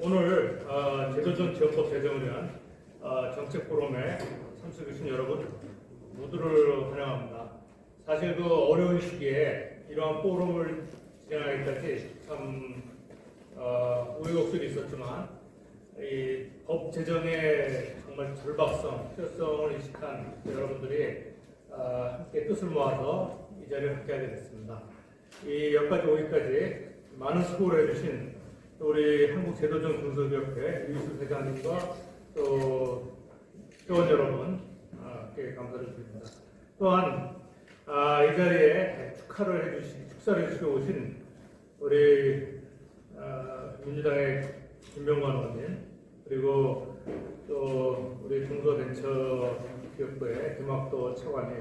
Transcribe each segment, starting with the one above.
오늘 제도전 지원법 제정을 위한 정책 포럼에 참석해 주신 여러분 모두를 환영합니다. 사실 그 어려운 시기에 이러한 포럼을 진행하기까지 참 우여곡절이 있었지만 이 법 제정의 정말 절박성, 필요성을 인식한 여러분들이 함께 뜻을 모아서 이 자리를 함께하게 됐습니다. 이 여기까지 오기까지 많은 수고를 해주신 우리 한국제도전 중소기업회 유희수 회장님과 또 회원 여러분께 감사를 드립니다. 또한 이 자리에 축사를 해주시고 오신 우리 민주당의 김병관 의원님, 그리고 또 우리 중소벤처기업부의 김학도 차관님,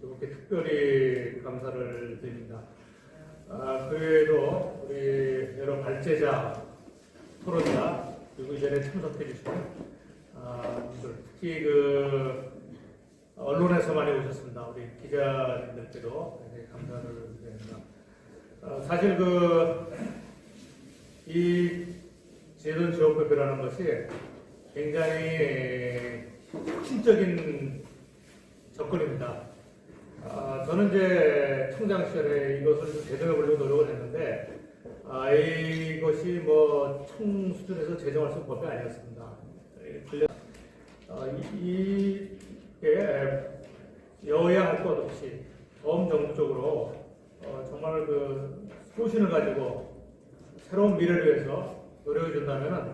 이렇게 특별히 감사를 드립니다. 그 외에도 우리 여러 발제자, 토론자, 그리고 이 자리에 참석해 주신 분들, 특히 언론에서 많이 오셨습니다. 우리 기자님들께도 감사를 드립니다. 사실 이 제도전 지원법이라는 것이 굉장히 혁신적인 접근입니다. 저는 이제 청장 시절에 이것을 제정해 보려고 노력을 했는데, 이것이 총 수준에서 제정할 수 있는 법이 아니었습니다. 이게 여야 할 것 없이 정부적으로 정말 소신을 가지고 새로운 미래를 위해서 노력해 준다면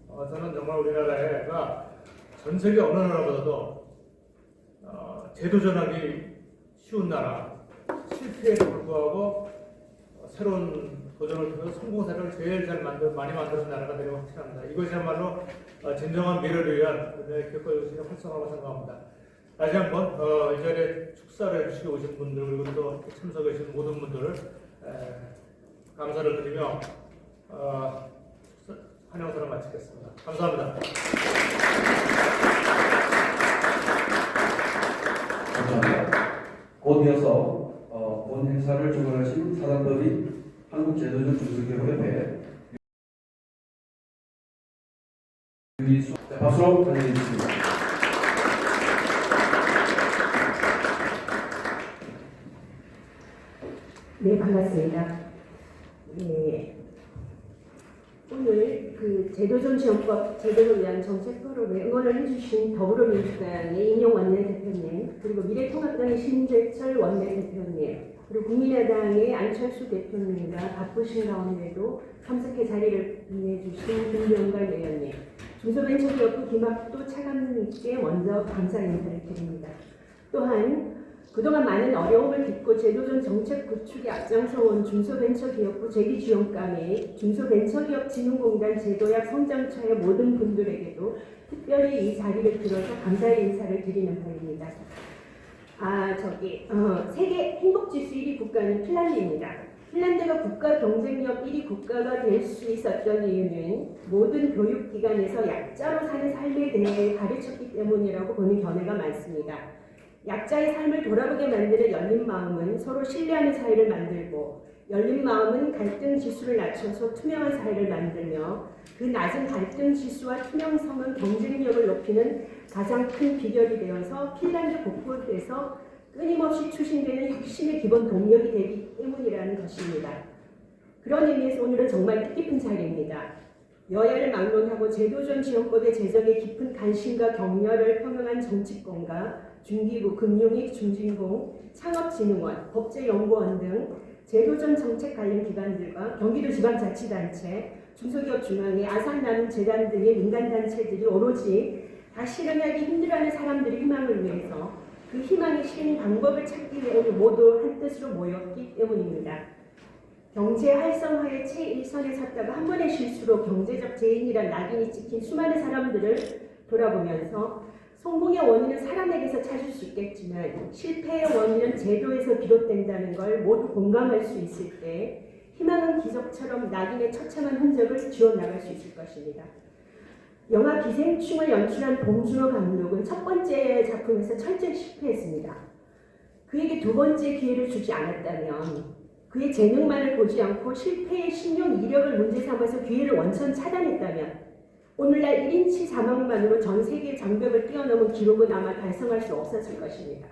저는 정말 우리나라가 전 세계 어느 나라보다도 제도전하기 쉬운 나라, 실패에도 불구하고 새로운 도전을 통해서 성공 사례를 제일 많이 만드는 나라가 되려고 확신합니다. 이것이야말로 진정한 미래를 위한 기업가정신의 활성화라고 생각합니다. 다시 한번 이 자리에 축사를 해주시고 오신 분들, 그리고 또 참석해 주신 모든 분들을 감사를 드리며 환영사를 마치겠습니다. 감사합니다. 감사합니다. 곧 이어서 본 행사를 주관하신 사단법인 한국제도전 중소기업협회 유희수 박수로 환영해 주십니다. 네, 반갑습니다. 네, 오늘 제도전 지원법 제도를 위한 정책 포럼에 응원을 해주신 더불어민주당의 인용 원내대표님, 그리고 미래통합당의 신재철 원내대표님, 그리고 국민의당의 안철수 대표님과 바쁘신 가운데도 참석해 자리를 빛내주신 김병관 의원님, 중소벤처기업부 김학도 차관님께 먼저 감사 인사를 드립니다. 또한 그동안 많은 어려움을 딛고 제도전 정책 구축에 앞장서온 중소벤처기업부 재기지원과 및 중소벤처기업진흥공단 제도약 성장처의 모든 분들에게도 특별히 이 자리를 빌어서 감사의 인사를 드리는 바입니다. 세계 행복지수 1위 국가는 핀란드입니다. 핀란드가 국가 경쟁력 1위 국가가 될 수 있었던 이유는 모든 교육기관에서 약자로 사는 삶에 대해 가르쳤기 때문이라고 보는 견해가 많습니다. 약자의 삶을 돌아보게 만드는 열린 마음은 서로 신뢰하는 사회를 만들고, 열린 마음은 갈등 지수를 낮춰서 투명한 사회를 만들며, 그 낮은 갈등 지수와 투명성은 경쟁력을 높이는 가장 큰 비결이 되어서 핀란드 곳곳에서 끊임없이 추진되는 혁신의 기본 동력이 되기 때문이라는 것입니다. 그런 의미에서 오늘은 정말 뜻깊은 자리입니다. 여야를 막론하고 제도전 지원법의 제정에 깊은 관심과 격려를 표명한 정치권과 중기부, 금융위, 중진공, 창업진흥원, 법제연구원 등 제도전 정책 관련 기관들과 경기도 지방자치단체, 중소기업중앙회, 아산나눔재단 등의 민간단체들이 오로지 다 실현하기 힘들어하는 사람들의 희망을 위해서 그 희망의 실행 방법을 찾기 위해 오늘 모두 한뜻으로 모였기 때문입니다. 경제 활성화의 최일선에 섰다가 한 번의 실수로 경제적 재인이란 낙인이 찍힌 수많은 사람들을 돌아보면서 성공의 원인은 사람에게서 찾을 수 있겠지만 실패의 원인은 제도에서 비롯된다는 걸 모두 공감할 수 있을 때 희망은 기적처럼 낙인의 처참한 흔적을 지워나갈 수 있을 것입니다. 영화 기생충을 연출한 봉준호 감독은 첫 번째 작품에서 철저히 실패했습니다. 그에게 두 번째 기회를 주지 않았다면 그의 재능만을 보지 않고 실패의 신용 이력을 문제 삼아서 기회를 원천 차단했다면 오늘날 1인치 사망만으로 전 세계 장벽을 뛰어넘은 기록은 아마 달성할 수 없었을 것입니다.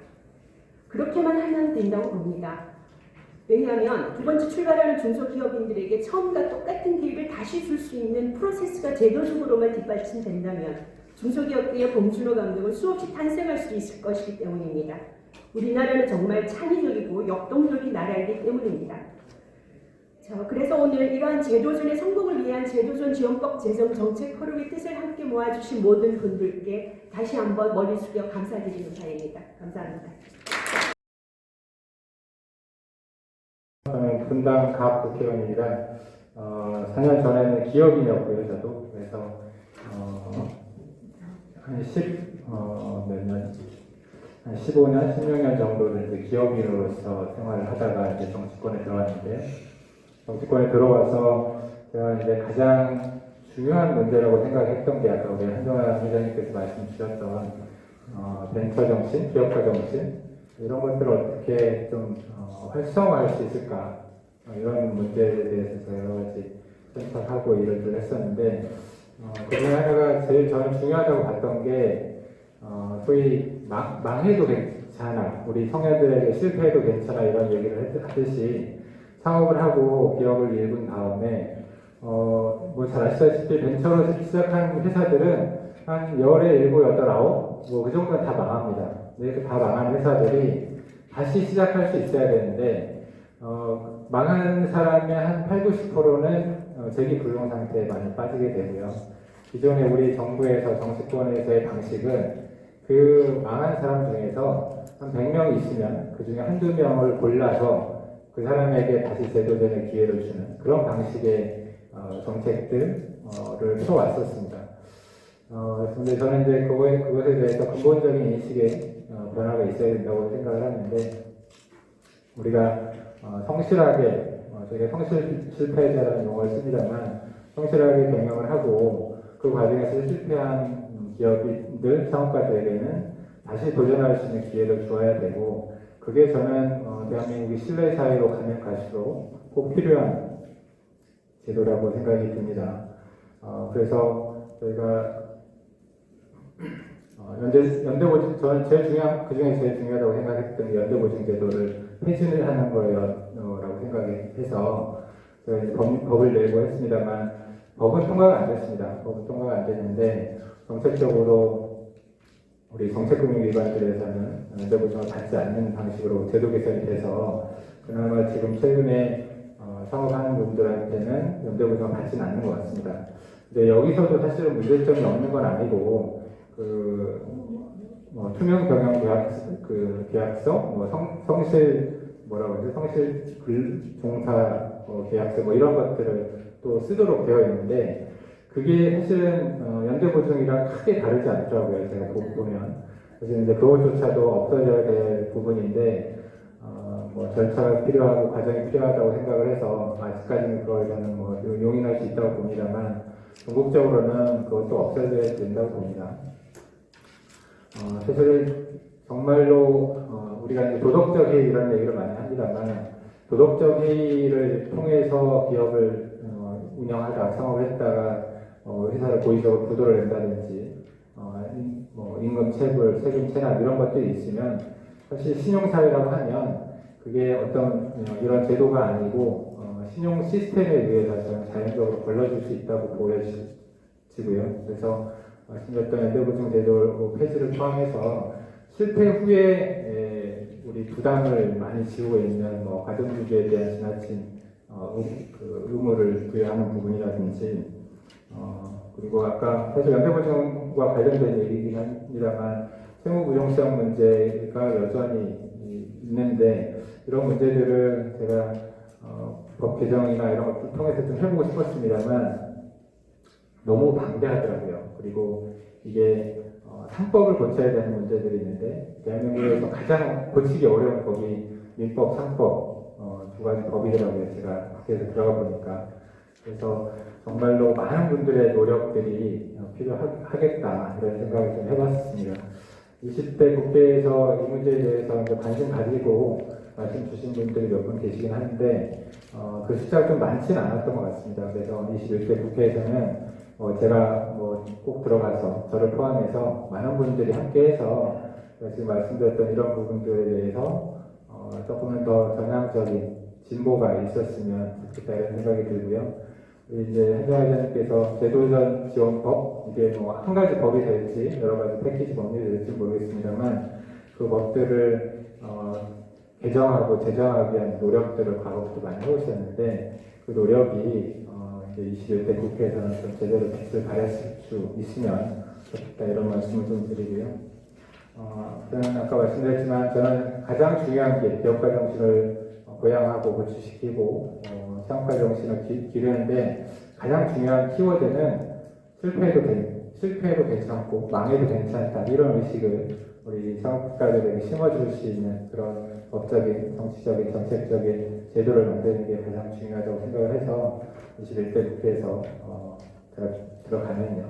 그렇게만 하면 된다고 봅니다. 왜냐하면 두 번째 출발하는 중소기업인들에게 처음과 똑같은 기회를 다시 줄 수 있는 프로세스가 제도적으로만 뒷받침된다면 중소기업계의 봉준호 감독은 수없이 탄생할 수 있을 것이기 때문입니다. 우리나라는 정말 창의적이고 역동적인 나라이기 때문입니다. 그래서 오늘 이러한 제도전의 성공을 위한 제도전 지원법 제정 정책 포럼의 뜻을 함께 모아주신 모든 분들께 다시 한번 머리 숙여 감사드리는 바입니다. 감사합니다. 저는 분당 갑 국회의원입니다. 4년 전에는 기업인이었고요, 저도. 그래서 한 15년, 16년 정도를 이제 기업인으로서 생활을 하다가 이제 정치권에 들어왔는데, 정치권에 들어와서 제가 이제 가장 중요한 문제라고 생각했던 게 아까 우리 한정환 회장님께서 말씀 주셨던 벤처 정신, 기업가 정신 이런 것들을 어떻게 좀 활성화할 수 있을까 이런 문제에 대해서 여러 가지 생각하고 일을 했었는데 그 중에 하나가 제일 저는 중요하다고 봤던 게 소위 망해도 괜찮아 우리 청년들에게 실패해도 괜찮아 이런 얘기를 하듯이 창업을 하고 기업을 일군 다음에 뭐 잘 아시다시피 벤처로 시작한 회사들은 한 열에 7, 8, 9 뭐 그 정도는 다 망합니다. 이렇게 다 망한 회사들이 다시 시작할 수 있어야 되는데 망한 사람의 한 8, 90%는 재기 불능 상태에 많이 빠지게 되고요. 기존에 우리 정부에서 정치권에서의 방식은 그 망한 사람 중에서 한 100명 있으면 그 중에 한두 명을 골라서 그 사람에게 다시 재도전의 기회를 주는 그런 방식의 정책들을 펴왔었습니다. 근데 저는 이제 그것에 대해서 근본적인 인식의 변화가 있어야 된다고 생각을 하는데 우리가 성실하게 저희가 성실 실패자라는 용어를 씁니다만 성실하게 경영을 하고 그 과정에서 실패한 기업인들, 창업가들에게는 다시 도전할 수 있는 기회를 주어야 되고 그게 저는 대한민국이 신뢰 사회로 가면 갈수록 꼭 필요한 제도라고 생각이 듭니다. 그래서 저희가 연대보증 저는 그 중에 제일 중요하다고 생각했던 게 연대보증 제도를 폐지를 하는 거라고 생각해서 저희가 이제 법을 내고 했습니다만 법은 통과가 안 됐습니다. 법은 통과가 안 됐는데 정책적으로 우리 정책금융기관들에서는 연대보증을 받지 않는 방식으로 제도 개선이 돼서 그나마 지금 최근에 창업하는 분들한테는 연대보증을 받지는 않는 것 같습니다. 근데 여기서도 사실은 문제점이 없는 건 아니고 투명 경영 계약서, 성실 종사 계약서 이런 것들을 또 쓰도록 되어 있는데 그게 사실은 연대보증이랑 크게 다르지 않더라고요. 제가 보면 그래서 이제 그것조차도 없어져야 될 부분인데 절차가 필요하고 과정이 필요하다고 생각을 해서 아직까지는 그걸 저는 용인할 수 있다고 봅니다만 궁극적으로는 그것도 없어져야 된다고 봅니다. 사실은 정말로 우리가 이제 도덕적 해이 이런 얘기를 많이 합니다만 도덕적 해이를 통해서 기업을 운영하다 창업을 했다가 회사를 고의적으로 부도를 낸다든지 임금 체불, 세금 체납 이런 것들이 있으면 사실 신용사회라고 하면 그게 어떤 이런 제도가 아니고 신용 시스템에 의해서 저는 자연적으로 걸러질 수 있다고 보여지고요. 그래서 말씀드렸던 연대보증 제도 폐지를 포함해서 실패 후에 우리 부담을 많이 지우고 있는 가정주부에 대한 지나친 의무를 부여하는 부분이라든지 그리고 아까 사실 연대보증과 관련된 얘기이긴 합니다만 채무부정성 문제가 여전히 있는데 이런 문제들을 제가 법 개정이나 이런 것들 통해서 좀 해보고 싶었습니다만 너무 방대하더라고요. 그리고 이게 상법을 고쳐야 되는 문제들이 있는데 대한민국에서 가장 고치기 어려운 법이 민법, 상법 두 가지 법이더라고요. 제가 국회에서 들어가 보니까 그래서 정말로 많은 분들의 노력들이 필요하겠다 이런 생각을 좀 해봤습니다. 20대 국회에서 이 문제에 대해서 이제 관심 가지고 말씀 주신 분들이 몇 분 계시긴 한데 그 숫자가 좀 많지는 않았던 것 같습니다. 그래서 21대 국회에서는 제가 꼭 들어가서 저를 포함해서 많은 분들이 함께해서 지금 말씀드렸던 이런 부분들에 대해서 조금은 더 전향적인 진보가 있었으면 좋겠다 이런 생각이 들고요. 우리 이제 행정회장님께서 제도전 지원법 이게 한 가지 법이 될지 여러 가지 패키지 법률이 될지 모르겠습니다만 그 법들을 개정하고 제정하기 위한 노력들을 과거부터 많이 해오셨는데 그 노력이 이제 21대 국회에서는 좀 제대로 빛을 발했을 수 있으면 좋겠다 이런 말씀을 좀 드리고요. 저는 아까 말씀드렸지만 저는 가장 중요한 게 기업가 정신을 고양하고 고취시키고 창업가 정신을 기르는데 가장 중요한 키워드는 실패해도 괜찮고 망해도 괜찮다 이런 의식을 우리 창업가들에게 심어줄 수 있는 그런 법적인, 정치적인, 정책적인 제도를 만드는 게 가장 중요하다고 생각을 해서 21대 국회에서 제가 들어가면요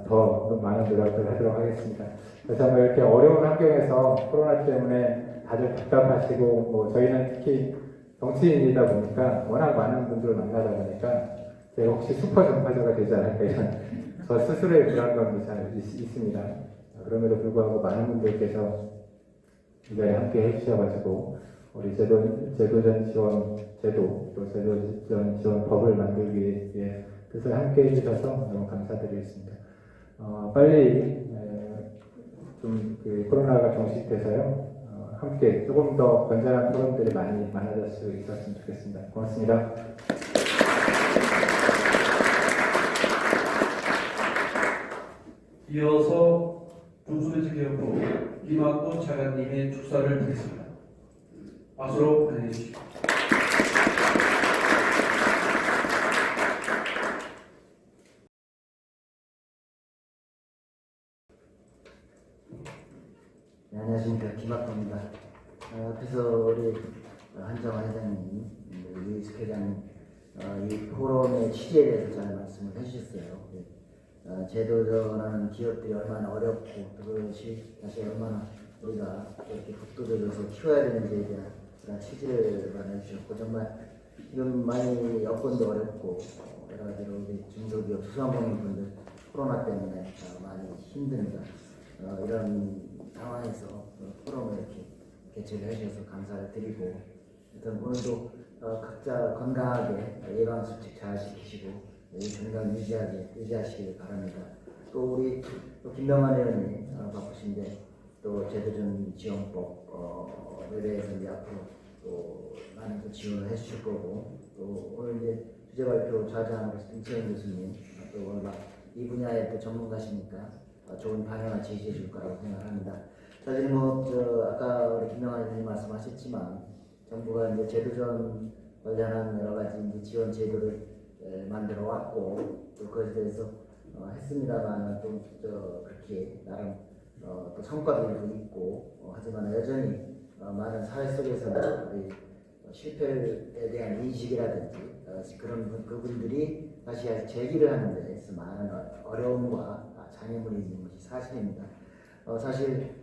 더 많은 노력을 하도록 하겠습니다. 그래서 이렇게 어려운 환경에서 코로나 때문에 다들 답답하시고 저희는 특히 정치인이다 보니까 워낙 많은 분들을 만나다 보니까 제가 혹시 슈퍼 전파자가 되지 않을까 이런 저 스스로의 불안감이 잘 있습니다. 그럼에도 불구하고 많은 분들께서 이 자리에 함께 해주셔가지고 우리 제도전 지원 제도 또 제도전 지원 법을 만들기 위해 뜻을 함께 해주셔서 너무 감사드리겠습니다. 빨리 좀 코로나가 종식돼서요 함께 조금 더 건전한 토론들이 많아질 수 있었으면 좋겠습니다. 고맙습니다. 이어서 중소벤처기업부 김학도 차관님의 축사를 드리겠습니다. 박수로 환영해 주십시오. 네, 안녕하십니까. 김학도입니다. 앞에서 우리 한정환 회장님, 유희숙 회장님 이 포럼의 취지에 대해서 잘 말씀을 해주셨어요. 제도전하는 기업들이 얼마나 어렵고 그것이 다시 얼마나 우리가 이렇게 북돋워져서 키워야 되는지에 대한 그런 취지를 말해주셨고 정말 지금 많이 여건도 어렵고 여러 가지로 우리 중소기업 소상공인분들 코로나 때문에 많이 힘듭니다. 이런 상황에서 포럼을 이렇게 개최를 해주셔서 감사를 드리고 일단 오늘도 각자 건강하게 예방수칙 잘 지키시고 건강 유지하시길 바랍니다. 또 우리 김병환 의원님 바쁘신데 또 제도전 지원법에 대해서 이제 앞으로 또 많은 또 지원을 해주실 거고 또 오늘 이제 주제 발표 좌장하는 임채영 교수님 또 워낙 이 분야의 또 전문가시니까 좋은 방향을 제시해 줄 거라고 생각합니다. 사실 아까 우리 김병환 의원님 말씀하셨지만 정부가 이제 제도전 관련한 여러 가지 이제 지원 제도를 만들어 왔고 또 그것에 대해서 했습니다만 또 그렇게 나름 또 성과들도 있고 하지만 여전히 많은 사회 속에서는 우리 실패에 대한 인식이라든지 그런 그분들이 다시 재기를 하는 데서 많은 어려움과 장애물이 있는 것이 사실입니다. 사실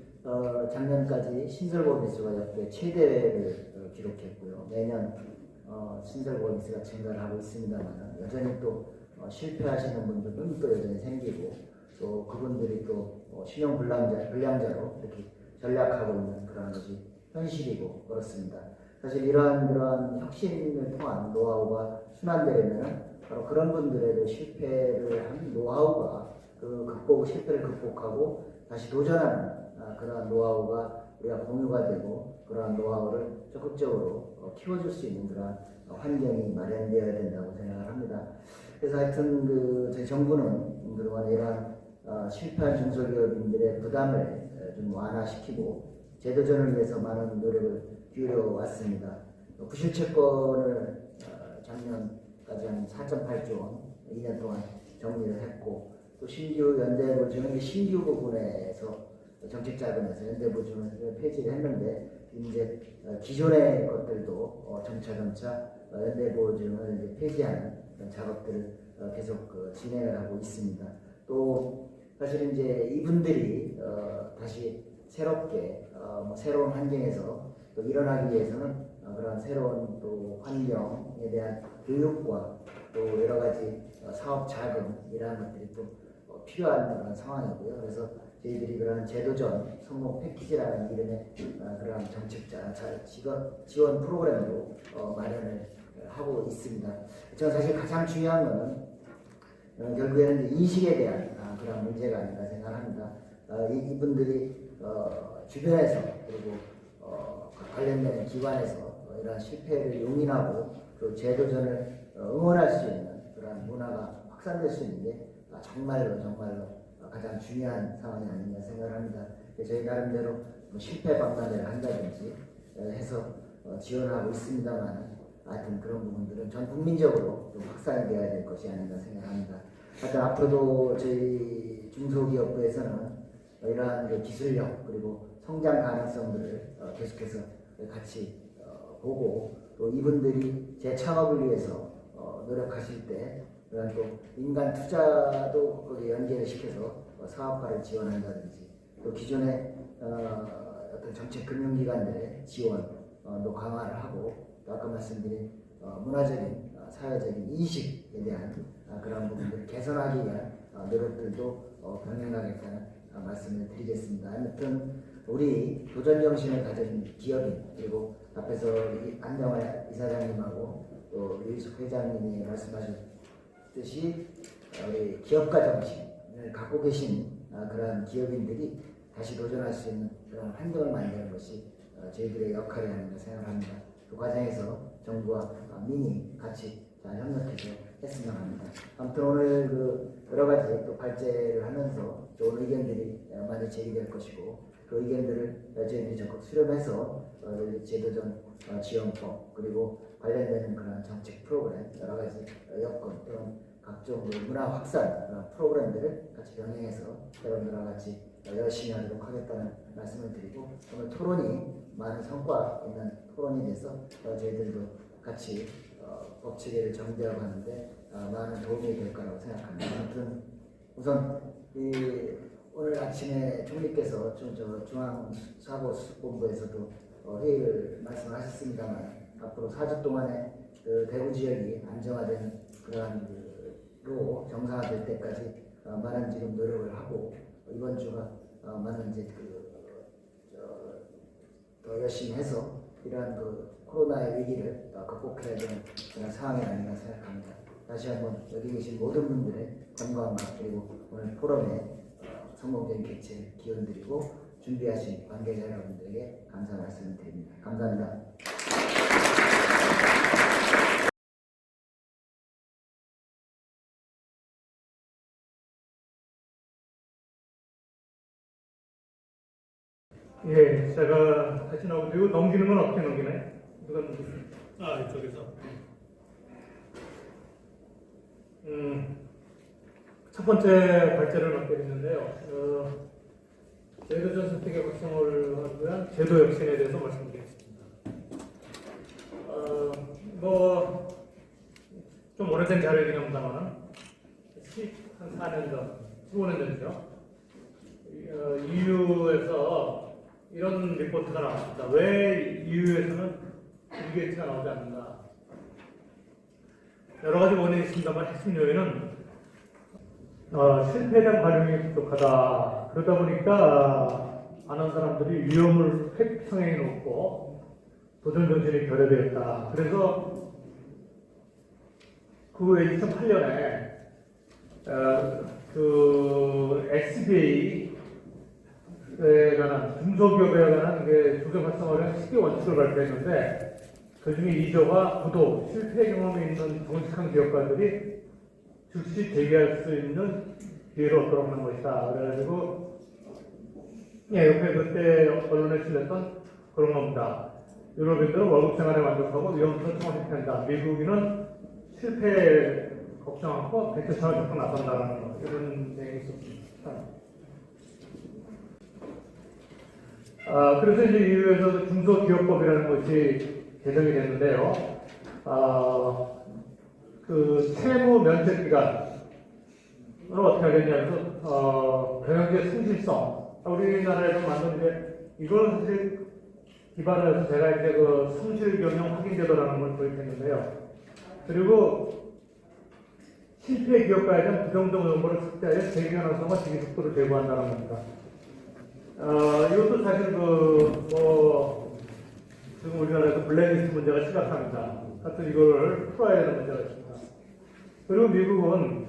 작년까지 신설법인수가 역대 최대를 기록했고요. 매년 신설법인수가 증가를 하고 있습니다만 여전히 또 실패하시는 분들은 또 여전히 생기고 또 그분들이 또 신용 불량자로 이렇게 전락하고 있는 그런 것이 현실이고 그렇습니다. 사실 이러한 혁신을 통한 노하우가 순환되려면 바로 그런 분들에도 실패를 한 노하우가 실패를 극복하고 다시 도전하는 그러한 노하우가 우리가 공유가 되고 그러한 노하우를 적극적으로 키워줄 수 있는 그러한 환경이 마련되어야 된다고 생각을 합니다. 그래서 하여튼 저희 정부는 그동안 이러한 실패한 중소기업인들의 부담을 좀 완화시키고 제도전을 위해서 많은 노력을 기울여 왔습니다. 부실채권을 작년까지 한 4.8조 원 2년 동안 정리를 했고 또 신규 연대보증은 신규 부분에서 정책자금에서 연대보증을 폐지를 했는데 이제 기존의 것들도 점차 연대보증을 이제 폐지하는 그런 작업들을 계속 진행을 하고 있습니다. 또 사실은 이제 이분들이 다시 새롭게 뭐 새로운 환경에서 또 일어나기 위해서는 그런 새로운 또 환경에 대한 교육과 또 여러 가지 사업 자금 이러한 것들이 또 필요한 그런 상황이고요. 그래서 저희들이 그런 제도전 성공 패키지라는 이름의 그런 정책자 지원 프로그램도 마련을 하고 있습니다. 저는 사실 가장 중요한 것은 결국에는 이제 인식에 대한 그런 문제가 아닌가 생각합니다. 이분들이 주변에서 그리고 관련된 기관에서 이러한 실패를 용인하고 또 제도전을 응원할 수 있는 그런 문화가 확산될 수 있는 게 정말로 가장 중요한 상황이 아닌가 생각을 합니다. 저희 나름대로 뭐 실패 박람회를 한다든지 해서 지원하고 있습니다만 하여튼 그런 부분들은 전 국민적으로 좀 확산이 되어야 될 것이 아닌가 생각합니다. 하여튼 앞으로도 저희 중소기업부에서는 이러한 그 기술력 그리고 성장 가능성들을 계속해서 같이 보고 또 이분들이 재창업을 위해서 노력하실 때 그런 또 민간 투자도 거기에 연계를 시켜서 사업화를 지원한다든지 또 기존의 어떤 정책 금융기관들의 지원도 강화를 하고 또 아까 말씀드린 문화적인 사회적인 인식에 대한 그런 부분들을 개선하기 위한 노력들도 병행하겠다는 말씀을 드리겠습니다. 아무튼 우리 도전 정신을 가진 기업인 그리고 앞에서 안정환 이사장님하고 또 유희숙 회장님이 말씀하셨듯이 우리 기업가 정신을 갖고 계신 그런 기업인들이 다시 도전할 수 있는 그런 환경을 만드는 것이 저희들의 역할이 아닌가 생각합니다. 그 과정에서 정부와 민이 같이 잘 협력해서 했으면 합니다. 아무튼 오늘 그 여러 가지 또 발제를 하면서 좋은 의견들이 많이 제기될 것이고 그 의견들을 저희들이 적극 수렴해서 제도전 지원법 그리고 관련되는 그런 정책 프로그램 여러 가지 여건 또는 각종 문화 확산 프로그램들을 같이 병행해서 여러분들과 같이 열심히 하도록 하겠다는 말씀을 드리고 오늘 토론이 많은 성과 있는 토론이 돼서 저희들도 같이 법 체계를 정비하고 하는데 많은 도움이 될 거라고 생각합니다. 아무튼 우선 오늘 아침에 총리께서 중앙사고수습본부에서도 회의를 말씀하셨습니다만 앞으로 4주 동안에 그 대구 지역이 안정화된 그러한로 정상화될 때까지 많은 지금 노력을 하고 이번 주가 많은 이제 더 열심히 해서 이러한 그 코로나의 위기를 극복해야 되는 그런 상황이 아닌가 생각합니다. 다시 한번 여기 계신 모든 분들의 건강과 그리고 오늘 포럼의 성공적인 개최를 기원드리고 준비하신 관계자 여러분들에게 감사 말씀을 드립니다. 감사합니다. 예, 제가 다시 나오고 이거 넘기는 건 어떻게 넘기나요? 누가 넘기나요? 이쪽에서. 첫 번째 발제를 맡게 됐는데요. 제도전 선택의 확성을 위한 제도 혁신에 대해서 말씀드리겠습니다. 좀 오래된 자료이긴 합니다만은 한 4년 전, 15년 전이죠. EU에서 이런 리포트가 나왔습니다. 왜 EU에서는 비게이트가 나오지 않는가? 여러 가지 원인이 있습니다만 핵심 요인은 실패량 활용이 부족하다. 그러다 보니까 많은 사람들이 위험을 획성해 놓고 도전 정신이 결여되었다. 그래서 그 후에 2008년에 그 SBA에 관한 중소기업에 관한 조정 활성화를 10개 원칙을 발표했는데 그 중에 2조가 구도, 실패 경험이 있는 정직한 기업가들이 즉시 대기할 수 있는 기회를 얻도록 하는 것이다. 그래가지고 옆에 그때 언론에 실렸던 그런 겁니다. 유럽인들은 월급 생활에 만족하고 위험성 청산시킨다. 미국인은 실패 걱정 않고 대처처럼 적극 나선다라는 거, 이런 내용이 있었습니다. 그래서 이제 EU에서 중소기업법이라는 것이 제정이 됐는데요. 그 채무 면책 기간 어떻게 하겠냐 해서 경영지의 성실성 우리나라에서 만든 이제 이걸 사실 기반을 해서 제가 이제 그 성실 경영 확인제도라는 걸 도입했는데요. 그리고 실패 기업가에 대한 부정적 정보를 삭제하여 재기 가능성과 재기 속도를 제고한다는 겁니다. 이것도 사실 지금 우리나라에서 블랙리스트 문제가 심각합니다. 하여튼 이거를 풀어야 되는 문제가 있습니다. 그리고 미국은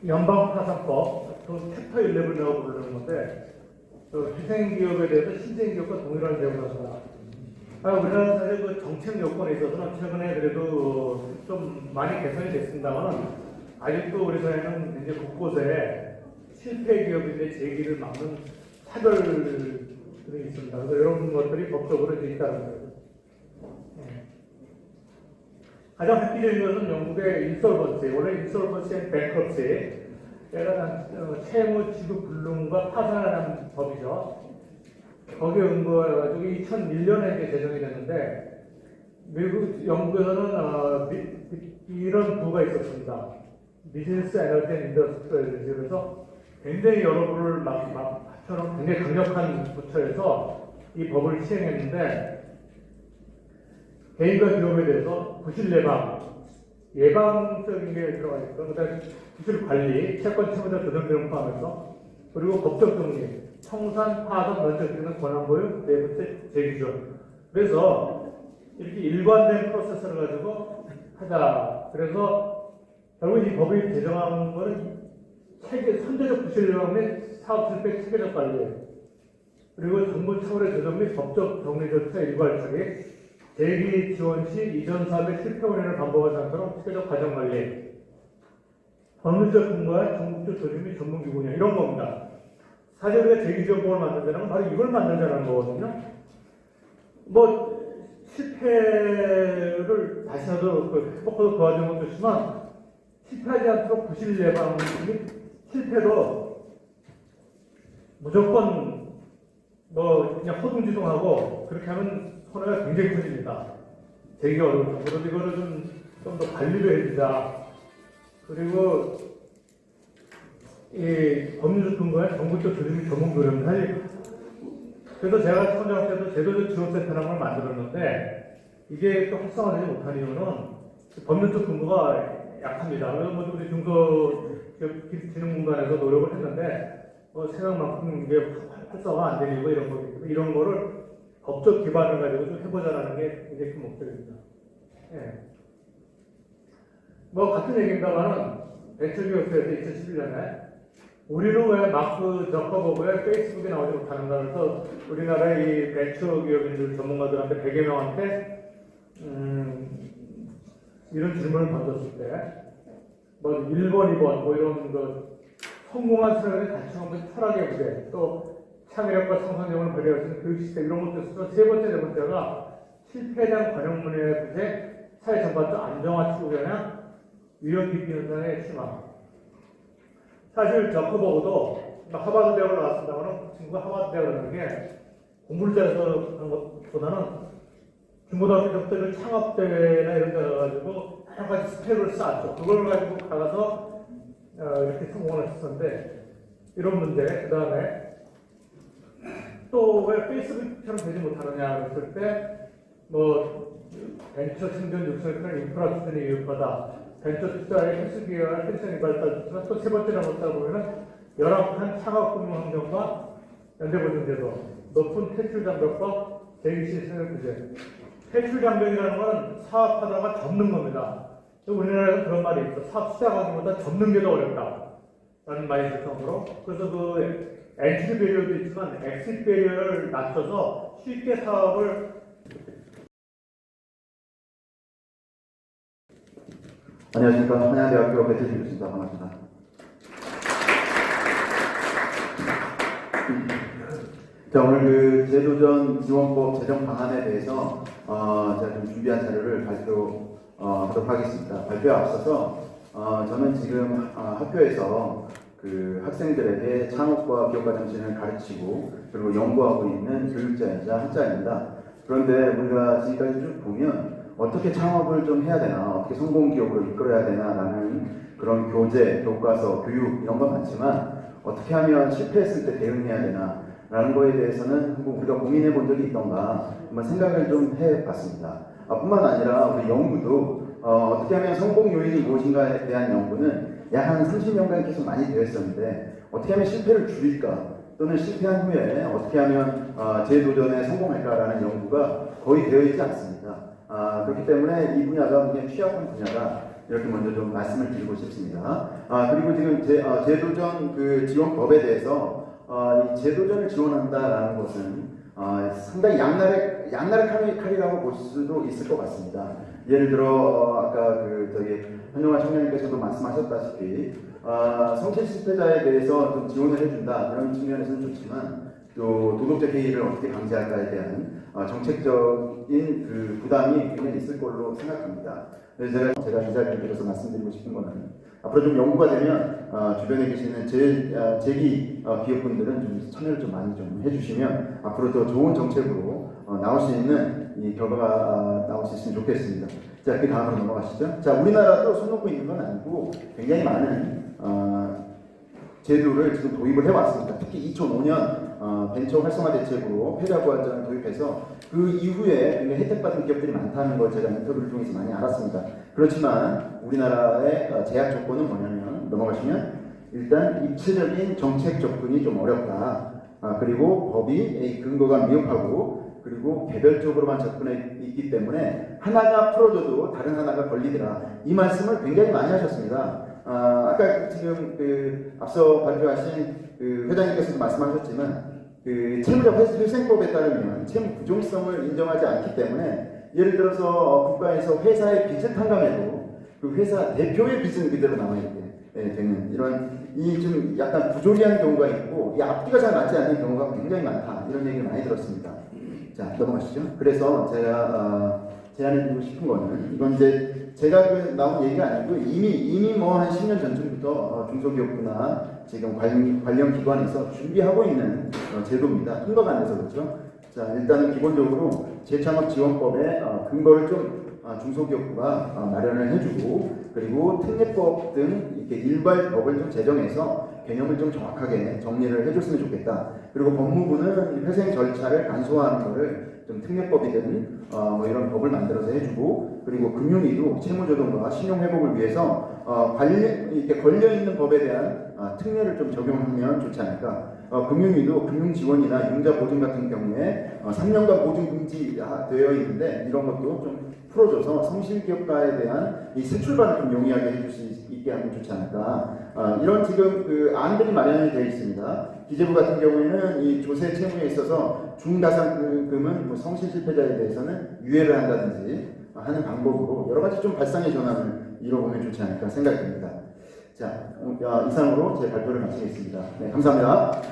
연방파산법, 챕터 11이라고 부르는 건데, 희생기업에 대해서 신생기업과 동일한 대우를 한다. 우리나라는 사실 그 정책 요건에 있어서는 최근에 그래도 좀 많이 개선이 됐습니다만, 아직도 우리 사회는 이제 곳곳에 실패 기업인데 재기를 막는 차별들이 있습니다. 그래서 이런 것들이 법적으로 이제 있다는 거예요. 가장 획기적인 것은 영국의 인솔번시, 원래 인솔번시 앤 뱅크럽시, 채무 지급 불능과 파산하는 법이죠. 거기에 근거해가지고 2001년에 이제 제정이 됐는데, 영국에서는 이런 부가 있었습니다. 비즈니스 에너지 앤 인더스트리얼, 그래서 굉장히 여러 부를 합쳐놓은 굉장히 강력한 부처에서 이 법을 시행했는데, 개인과 기업에 대해서 부실 예방적인 게 들어가 있고, 그다음에 부실 관리, 채권 채무자 조정 등을 포함해서, 그리고 법적 정리, 청산, 파산, 면책 등의 권한 보유, 네 번째 재기준. 그래서 이렇게 일관된 프로세스를 가지고 하자. 그래서 결국 이 법이 제정한 거는 선제적 부실 예방 및 사업 실패 체계적 관리, 그리고 정부 차원의 조정 및 법적 정리 절차 일괄 처리, 대기 지원 시 이전 사업의 실패 원인을 반복하지 않도록 체계적 과정 관리, 법률적 근거와 전국적 조직 및 전문 기구냐 이런 겁니다. 사실 우리가 대기 지원법을 만들자는 건 바로 이걸 만들자는 거거든요. 실패를 다시 하도록 회복하도록 도와주는 것도 있지만 실패하지 않도록 부실 예방 및 실패도 무조건 그냥 허둥지둥하고 그렇게 하면 손해가 굉장히 커집니다. 되게 어렵고, 그래서 이거를 좀 더 관리를 해주자. 그리고 이 법률적 근거에 정부적 조직이 전문 교육을 할. 그래서 제가 청장 때도 제도적 지원센터라는 걸 만들었는데 이게 또 활성화되지 못한 이유는 법률적 근거가 약합니다. 그래서 우리 중소기업진흥공단에서 노력을 했는데 생각만큼 이게 활성화 안 되고 이런 거를 법적 기반을 가지고 좀 해보자라는 게 굉장히 큰 목적입니다. 예. 같은 얘기입니다만은 벤처기업에서 2011년에 우리는 왜 마크 저커버그의 페이스북에 나오지 못하는가 해서 우리나라의 이 벤처기업인들 전문가들한테 100여 명한테 이런 질문을 던졌을 때 1번, 2번 이런 성공한 사람의 가치관과 철학의 무대, 또 창의력과 상상력을 발휘할 수 있는 교육 시스템 이런 것도 있어서 세 번째가 실패에 대한 관용문의 부재, 사회 전반적 안정화 추구 경향, 위험 기피 현상의 심화. 사실 저커버그도 하버드 대학을 나왔습니다만 그 친구가 하버드 대학을 가는 게 공부를 잘해서 하는 것보다는 중고등학교 때는 창업대회나 이런 데 가가지고 여러 가지 스펙을 쌓았죠. 그걸 가지고 가서 이렇게 성공을 했었는데 이런 문제, 그 다음에 또 왜 페이스북처럼 되지 못하느냐 했을 때 벤처 생존 육성에 인프라 수준이 유효하다. 벤처 투자의 필수기회와 펜션이 발달됐지만 또 세 번째 나왔다 보면은 열악한 창업금융 환경과 연대보증제도, 높은 퇴출 장벽과 대기 시스템의 부재. 퇴출 장벽이라는 건 사업하다가 접는 겁니다. 우리나라에서 그런 말이 있어. 사업 시작하기보다 접는 게 더 어렵다. 라는 말이 있을 정도로. 그래서 엔트리 배리어도 있지만 엑시트 배리어를 낮춰서 쉽게 사업을 안녕하십니까. 한양대학교 배철진 교수입니다. 반갑습니다. 자, 오늘 제도전 지원법 제정 방안에 대해서 제가 좀 준비한 자료를 발표하도록 하겠습니다. 발표에 앞서서 저는 지금 학교에서 학생들에게 창업과 기업가 정신을 가르치고 그리고 연구하고 있는 교육자이자 학자입니다. 그런데 우리가 지금까지 쭉 보면 어떻게 창업을 좀 해야 되나, 어떻게 성공 기업으로 이끌어야 되나라는 그런 교재, 교과서, 교육 이런 건 많지만 어떻게 하면 실패했을 때 대응해야 되나라는 거에 대해서는 한번 우리가 고민해 본 적이 있던가 한번 생각을 좀 해봤습니다. 뿐만 아니라 우리 연구도 어떻게 하면 성공 요인이 무엇인가에 대한 연구는 약 한 30년간 계속 많이 되어 있었는데 어떻게 하면 실패를 줄일까 또는 실패한 후에 어떻게 하면 재도전에 성공할까라는 연구가 거의 되어 있지 않습니다. 그렇기 때문에 이 분야가 굉장히 취약한 분야다 이렇게 먼저 좀 말씀을 드리고 싶습니다. 그리고 지금 재도전 그 지원법에 대해서 이 재도전을 지원한다라는 것은 상당히 양날의 칼이라고 볼 수도 있을 것 같습니다. 예를 들어 아까 현영아 청장님께서도 말씀하셨다시피 성실 실패자에 대해서 좀 지원을 해준다 이런 측면에서는 좋지만 또 도덕적 해이를 어떻게 방지할까에 대한 정책적인 그 부담이 굉장히 있을 걸로 생각합니다. 그래서 제가 이 자리를 빌어서 말씀드리고 싶은 거는 앞으로 좀 연구가 되면 주변에 계시는 재기 기업분들은 좀 참여를 좀 많이 좀 해주시면 앞으로 더 좋은 정책으로 나올 수 있는 이 결과가 나올 수 있으면 좋겠습니다. 자, 그 다음으로 넘어가시죠. 자, 우리나라도 손 놓고 있는 건 아니고 굉장히 많은 제도를 지금 도입을 해왔습니다. 특히 2005년 벤처 활성화 대책으로 패자부활전을 도입해서 그 이후에 굉장히 혜택받은 기업들이 많다는 걸 제가 인터뷰를 통해서 많이 알았습니다. 그렇지만 우리나라의 제약 조건은 뭐냐면 넘어가시면 일단 입체적인 정책 접근이 좀 어렵다. 그리고 법이 근거가 미흡하고 그리고 개별적으로만 접근해 있기 때문에 하나가 풀어져도 다른 하나가 걸리더라. 이 말씀을 굉장히 많이 하셨습니다. 아까 지금 앞서 발표하신 회장님께서도 말씀하셨지만 채무자 회생법에 따르면 채무 부종성을 인정하지 않기 때문에 예를 들어서 국가에서 회사의 빚을 탕감해도 그 회사 대표의 빚은 그대로 남아있게 되는 이런 좀 약간 부조리한 경우가 있고 이 앞뒤가 잘 맞지 않는 경우가 굉장히 많다 이런 얘기를 많이 들었습니다. 자, 넘어가시죠. 그래서 제가 제안해드리고 싶은 거는 이건 이제 제가 나온 얘기가 아니고 이미 뭐 한 10년 전쯤부터 중소기업부나 지금 관련 기관에서 준비하고 있는 제도입니다. 통과가 안 돼서 그렇죠. 자, 일단은 기본적으로 재창업지원법의 근거를 좀 중소기업부가 마련을 해주고 그리고 특례법 등 이렇게 일괄법을 좀 제정해서 개념을 좀 정확하게 정리를 해줬으면 좋겠다. 그리고 법무부는 회생 절차를 간소화하는 것을 좀 특례법이든 뭐 이런 법을 만들어서 해주고 그리고 금융위도 채무조정과 신용회복을 위해서 이렇게 걸려있는 법에 대한 특례를 좀 적용하면 좋지 않을까. 금융위도 금융지원이나 융자보증 같은 경우에 3년간 보증 금지되어 있는데 이런 것도 좀 풀어줘서 성실기업가에 대한 이 새 출발을 좀 용이하게 해줄 수 있게 하면 좋지 않을까. 이런 지금 안들이 마련이 되어 있습니다. 기재부 같은 경우에는 이 조세 채무에 있어서 중가상금은 뭐 성실 실패자에 대해서는 유예를 한다든지 하는 방법으로 여러 가지 좀 발상의 전환을 이뤄보면 좋지 않을까 생각됩니다. 자, 이상으로 제 발표를 마치겠습니다. 네, 감사합니다.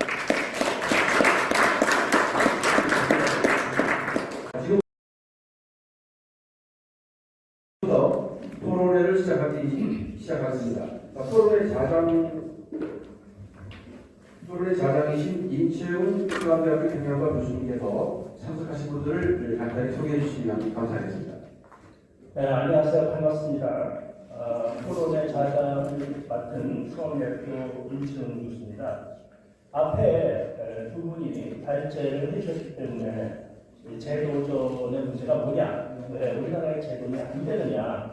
지금부터 토론회를 시작하겠습니다. 토론회 자장이신 임채훈 수강대학교 경영과 교수님께서 참석하신 분들을 간단히 소개해 주시면 감사하겠습니다. 네, 안녕하세요. 반갑습니다. 토론회 자장을 맡은 수강대학교 임채훈 교수입니다. 앞에 두 분이 발제를 해주셨기 때문에 제도전의 문제가 뭐냐, 왜 우리나라의 제도는 안 되느냐,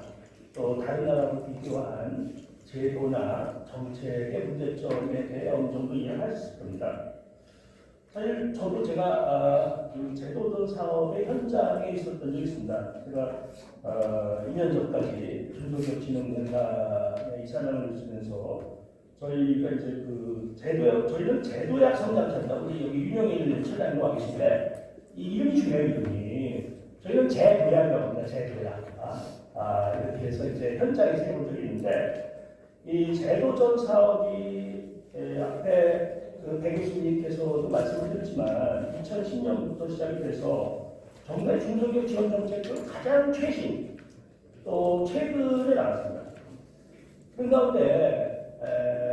또 다른 나라로 비교한 제도나 정책의 문제점에 대해 어느 정도 이해할 수 있을 겁니다. 사실 저도 제가 제도전 사업의 현장에 있었던 적이 있습니다. 제가 2년 전까지 중소기업진흥공단에 이사장을 지내면서 저희가 이제 저희는 제도약 성장차입니다. 우리 여기 유명인 차장님 와 계신데 이 이름이 중요해요. 이름이 저희는 제도약이라고 합니다. 제도약. 이렇게 해서 이제 현장에 세운 적이 있는데 이 제도전 사업이 앞에 배 교수님께서도 말씀하셨지만 2010년부터 시작이 돼서 정부의 중소기업 지원 정책은 가장 최신 또 최근에 나왔습니다. 그 가운데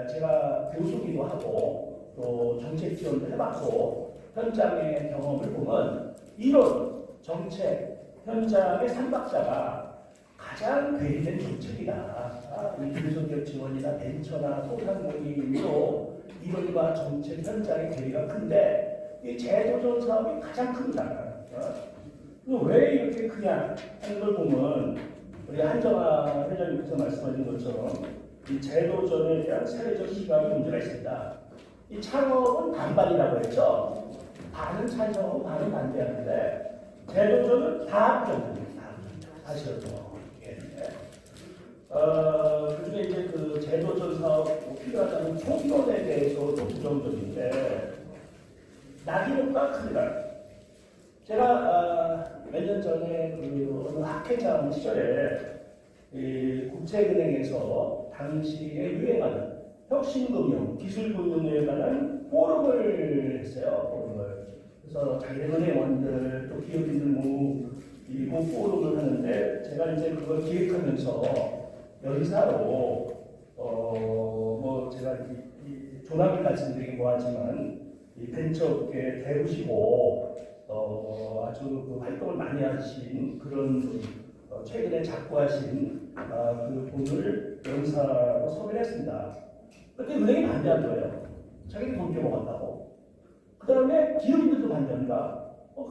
제가 교수기도 하고 또 정책 지원도 해봤고 현장의 경험을 보면 이런 정책 현장의 삼박자가 가장 괴리된 정책이다. 이 중소기업 지원이나 벤처나 소상공인도 이론과 정책 현장의 괴리가 큰데 이 제도전 사업이 가장 큽니다. 왜 이렇게 크냐 하는 걸 보면 우리 한정아 회장님께서 말씀하신 것처럼 이 제도전에 대한 사회적 시각의 문제가 있습니다. 이 창업은 반반이라고 했죠. 반은 찬성하고 반은 반대하는데 제도전은 다 부정적입니다. 사실은 그중에 이제 그 제도전 사업 필요하다는 총론에 대해서도 부정적인데 낙인효과가 큽니다. 제가 몇 년 전에 그 어느 학회장 시절에 이 국제은행에서 당시에 유행하는 혁신금융, 기술금융에 관한 포럼을 했어요. 포럼을. 그래서 은행원들 또 기업인들 모으고 포럼을 하는데 제가 이제 그걸 기획하면서 연사로 뭐 제가 이 존함을 말씀드리긴 뭐하지만 이 벤처업계 대우시고 아주 그 활동을 많이 하신 그런 최근에 작고하신 그 분을 연사로 섭외를 했습니다. 그때 은행이 반대한 거예요. 자기들 돈 빼먹었다고. 그 다음에 기업인들도 반대합니다.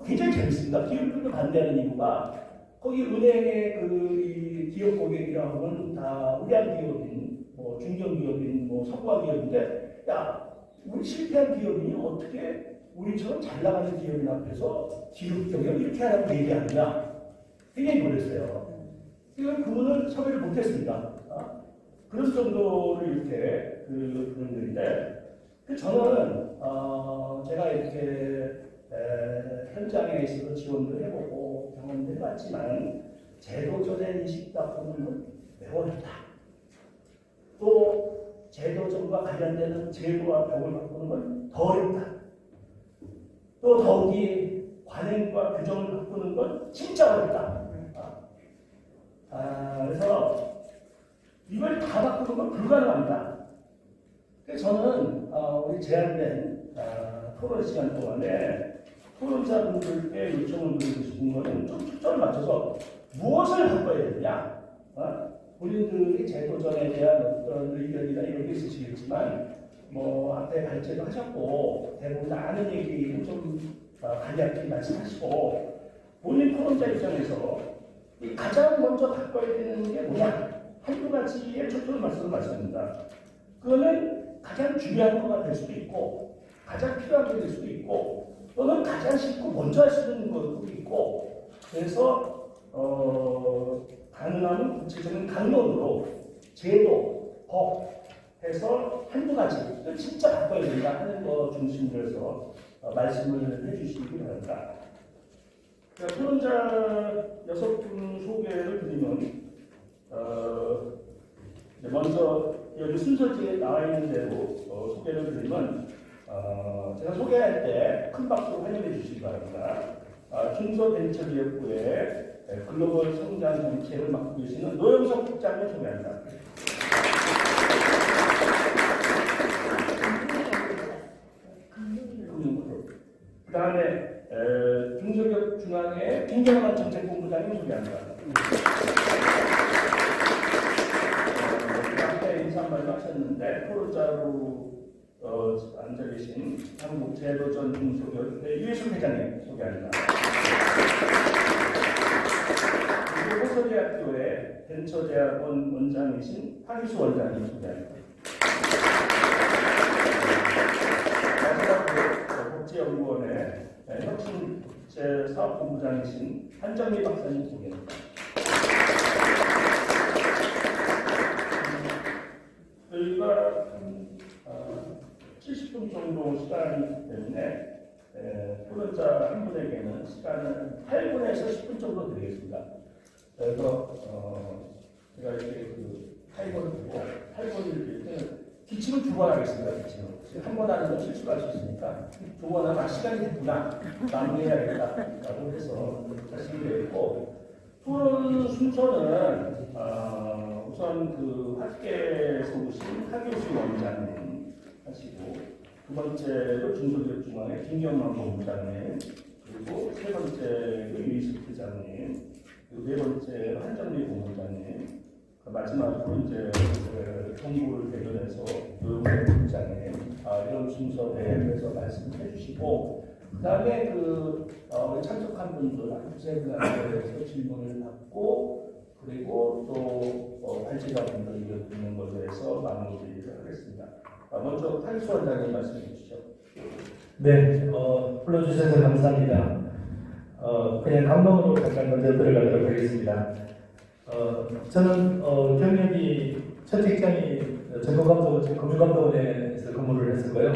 굉장히 재밌습니다. 기업인들도 반대하는 이유가 거기 은행의 그 기업 고객이라고 하면 다 우량 기업인, 뭐 중견 기업인, 뭐 성과 기업인데, 야, 우리 실패한 기업인이 어떻게 우리처럼 잘 나가는 기업인 앞에서 기업 경영 이렇게 하라고 얘기하느냐? 굉장히 놀랐어요. 이건 그분을 섭외를 못했습니다. 그런 정도로 이렇게 그런 일인데, 저는 제가 이렇게 현장에 있어서 지원도 해보고 경험도 해봤지만 제도전의 인식다 보는 건 매우 어렵다. 또 제도전과 관련되는 제도와 벽을 바꾸는 건 더 어렵다. 또 더욱이 관행과 규정을 바꾸는 건 진짜 어렵다. 그래서 이걸 다 바꾸는 건 불가능합니다. 그래서 저는 우리 제한된 토론 시간 동안에 토론자분들께 요청을 드리고 싶은 것은 좀 초점을 맞춰서 무엇을 바꿔야 되느냐. 본인들이 제도전에 대한 어떤 의견이나 이런 게 있으시겠지만 뭐 앞에 발제도 하셨고 대부분 아는 얘기는 좀 간략히 말씀하시고 본인 토론자 입장에서 가장 먼저 바꿔야 되는 게 뭐냐. 한두 가지의 초점을 말씀합니다. 그거는 가장 중요한 거가 될 수도 있고 가장 필요한 게 될 수도 있고 또는 가장 쉽고 먼저 할 수 있는 것도 있고 그래서 가능하면 구체적인 강론으로 제도, 법 해서 한두 가지를 진짜 바꿔야 된다 하는 거 중심으로 해서 말씀을 해주시기 바랍니다. 토론자 6분 소개를 드리면 먼저 여기 순서지에 나와 있는 대로 소개를 드리면 제가 소개할 때 큰 박수로 환영해 주시기 바랍니다. 중소벤처기업부의 글로벌 성장 정책을 맡고 계시는 노영석 국장을 소개합니다. 그 다음에 중소기업 중앙회 김경환 정책본부장님 소개합니다. 앞에 인사 한마디 하셨는데 토론자로 앉아 계신 한국제도전 중소기업의 유해숙 회장님 소개합니다. 그리고 호서대학교의 벤처대학원 원장이신 하기수 원장님 소개합니다. 마지막으로 국제연구원의 혁신제 사업본부장이신 한정미 박사님 소개합니다. 저희가 70분 정도 시간이 있기 때문에 토론자 한 분에게는 시간을 8분에서 10분 정도 드리겠습니다. 그래서 제가 이렇게 그 타이머를 두고 8분을 이렇게 기침을 2번 하겠습니다. 기침을. 한 번 하는 건 실수가 할 수 있으니까 2번 하면 시간이 됐구나. 마무리해야겠다라고 해서 말씀을 드렸고 토론 순서는 우선 그 학계에서 오신 하교수 원장님 하시고 두 번째로 중소기업중앙회 김경만 본부장님 그리고 세 번째로 유희숙 회장 실장님, 그리고 네 번째 한정리 본부장님, 그 마지막으로 이제 정부를 대변해서 교육부 부장님 이런 순서대에서 말씀해 주시고, 그다음에 우리 참석한 분들 학생들에 대해서 질문을 받고, 그리고 또 발제자분들 이거 듣는 것에 대해서 마무리를 하겠습니다. 먼저 탈수 원장님 말씀해 주시죠. 네, 불러주셔서 감사합니다. 그냥 감동으로 잠깐 먼저 들어가도록 하겠습니다. 저는 경력이 첫 직장이 전공감독원, 금융감독원에서 근무를 했었고요.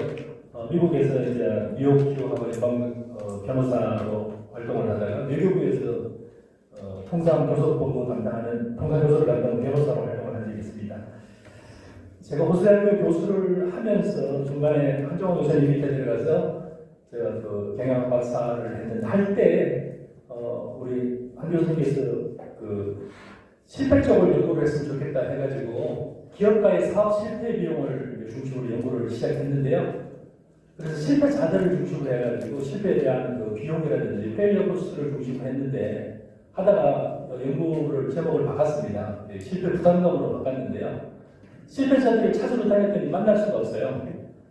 미국에서 이제 뉴욕 기업하고 변호사로 활동을 하다가 외교부에서 통상교섭본부 담당하는 통상교섭을 담당하는 변호사로 활동을 한 적이 있습니다. 제가 호수대학교 교수를 하면서 중간에 한정호 교수님 밑에 들어가서 제가 그 경영 박사를 했는데 할 때 우리 한 교수님께서 그 실패적으로 연구를 했으면 좋겠다 해가지고 기업가의 사업 실패 비용을 중심으로 연구를 시작했는데요. 그래서 실패자들을 중심으로 해가지고 실패에 대한 그 비용이라든지 페일리어 코스를 중심으로 했는데 하다가 연구를 제목을 바꿨습니다. 실패 부담감으로 바꿨는데요. 실패자들을 찾으러 다녔더니 만날 수가 없어요.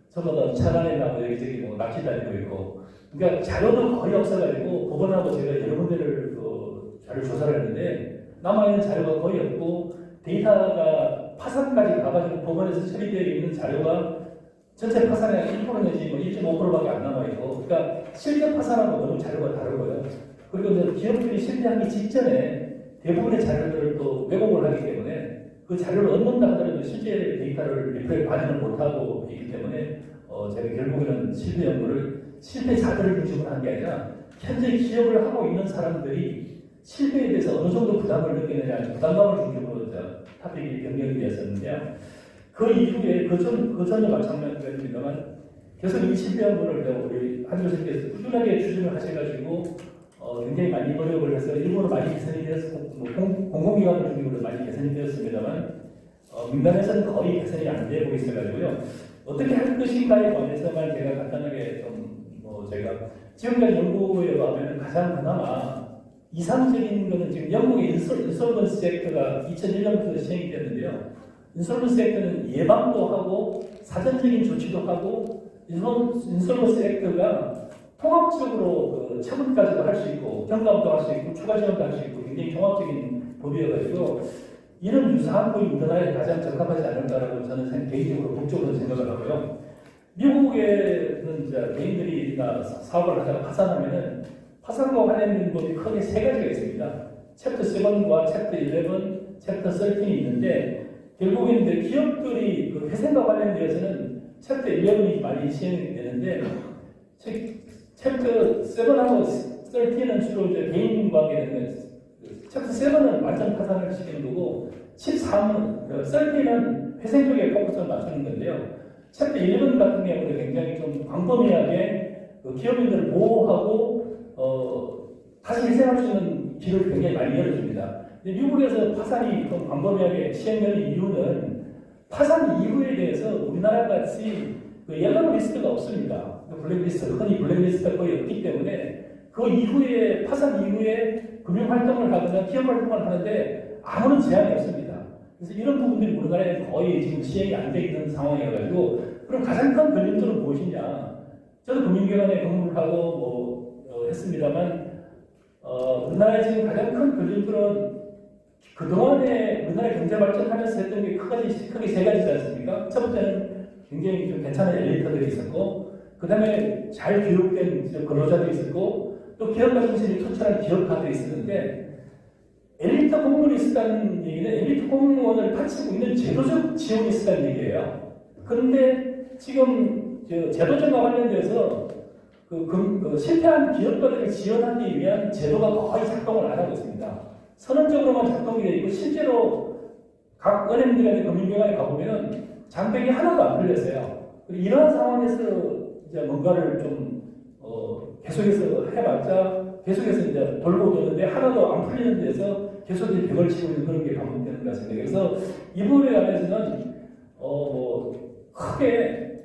저보다 차관이나 여기저기 낚시 다니고 있고, 그러니까 자료도 거의 없어가지고 법원하고 제가 여러 군데를 자료 조사를 했는데 남아있는 자료가 거의 없고, 데이터가 파산까지 가가지고 법원에서 처리되어 있는 자료가 전체 파산의 1% 내지 1.5%밖에 안 남아있고, 그러니까 실제 파산하고 너무 자료가 다르고요. 그리고 이제 기업들이 실패하기 직전에 대부분의 자료들을 또 왜곡을 하기 때문에 그 자료를 얻는다 하더라도 실제 데이터를 리플에 반영을 못하고 있기 때문에 제가 결국에는 실패 연구를 실패자들을 중심으로 한 게 아니라 현재 기업을 하고 있는 사람들이 실패에 대해서 어느 정도 부담을 느끼느냐, 부담감을 중심으로 토픽이 변경이 되었었는데요. 그 이후에 그 전에 마찬가지입니다만 계속 이 실패 연구를 우리 한 교수님께서 꾸준하게 추진을 하셔가지고 굉장히 많이 노력을 해서 일부러 많이 개선이 되었고, 공공기관을 중심으로 많이 개선이 되었습니다만 민간에서는 거의 개선이 안 되고 있어가지고요. 어떻게 할 것인가에 관해서만 제가 간단하게 제가 지금까지 연구에 보면 가장 그나마 이상적인 것은 지금 영국의 인솔번스 액트가 2001년부터 시행이 됐는데요. 인솔번스 액트는 예방도 하고 사전적인 조치도 하고 인솔번스 액트가 통합적으로 그 처분까지도 할 수 있고 경감도 할 수 있고 추가 지원도 할 수 있고 굉장히 종합적인 법이어가지고 이런 유사한 법이 우리나라에 가장 적합하지 않을까라고 저는 개인적으로 법적으로 생각을 하고요. 미국에는 이제 개인들이 사업을 하다가 파산하면은 파산과 관련된 법이 크게 세 가지가 있습니다. 챕터 7과 챕터 11, 챕터 13이 있는데 결국에는 이제 기업들이 그 회생과 관련되어서는 챕터 11이 많이 시행이 되는데 챕터 7하고 13은 주로 이제 개인 관계되는 챕터 7은 완전 파산을 시키는 거고 13은 회생 쪽에 포커스를 맞추는 건데요. 챕터 11 같은 경우는 굉장히 좀 광범위하게 기업인들을 보호하고 다시 회생할 수 있는 길을 굉장히 많이 열어줍니다. 미국에서 파산이 좀 광범위하게 시행되는 이유는 파산 이후에 대해서 우리나라 같이 그 옐로우 리스트가 없습니다. 블랙리스트, 흔히 블랙리스트가 거의 없기 때문에 그 이후에 파산 이후에 금융활동을 하거나 기업활동을 하는데 아무런 제한이 없습니다. 그래서 이런 부분들이 우리나라에 거의 지금 시행이 안 돼 있는 상황이어가지고 그럼 가장 큰 걸림돌은 무엇이냐? 저도 금융기관에 근무를 하고 했습니다만 우리나라에 지금 가장 큰 걸림돌은 그동안에 우리나라 경제 발전하면서 했던 게 크게 세 가지지 않습니까? 첫 번째는 굉장히 좀 괜찮은 엘리트들이 있었고, 그 다음에 잘 교육된 근로자들이 있었고, 또 기업가 정신이 투철한 기업가들이 있었는데, 엘리트 공무원이 있었다는 얘기는 엘리트 공무원을 바치고 있는 제도적 지원이 있었다는 얘기예요. 그런데 지금 제도적과 관련돼서 실패한 기업가들을 지원하기 위한 제도가 거의 작동을 안 하고 있습니다. 선언적으로만 작동이 되어 있고 실제로 각 은행들의 금융기관에 가보면 장벽이 하나도 안 풀렸어요. 이러한 상황에서 이제 뭔가를 좀 계속해서 해봤자 계속해서 이제 돌고 도는데 하나도 안 풀리는 데서 계속 이제 벽을 치고 있는 그런 게 반복되는 것 같습니다. 그래서 이 부분에 관해서는 크게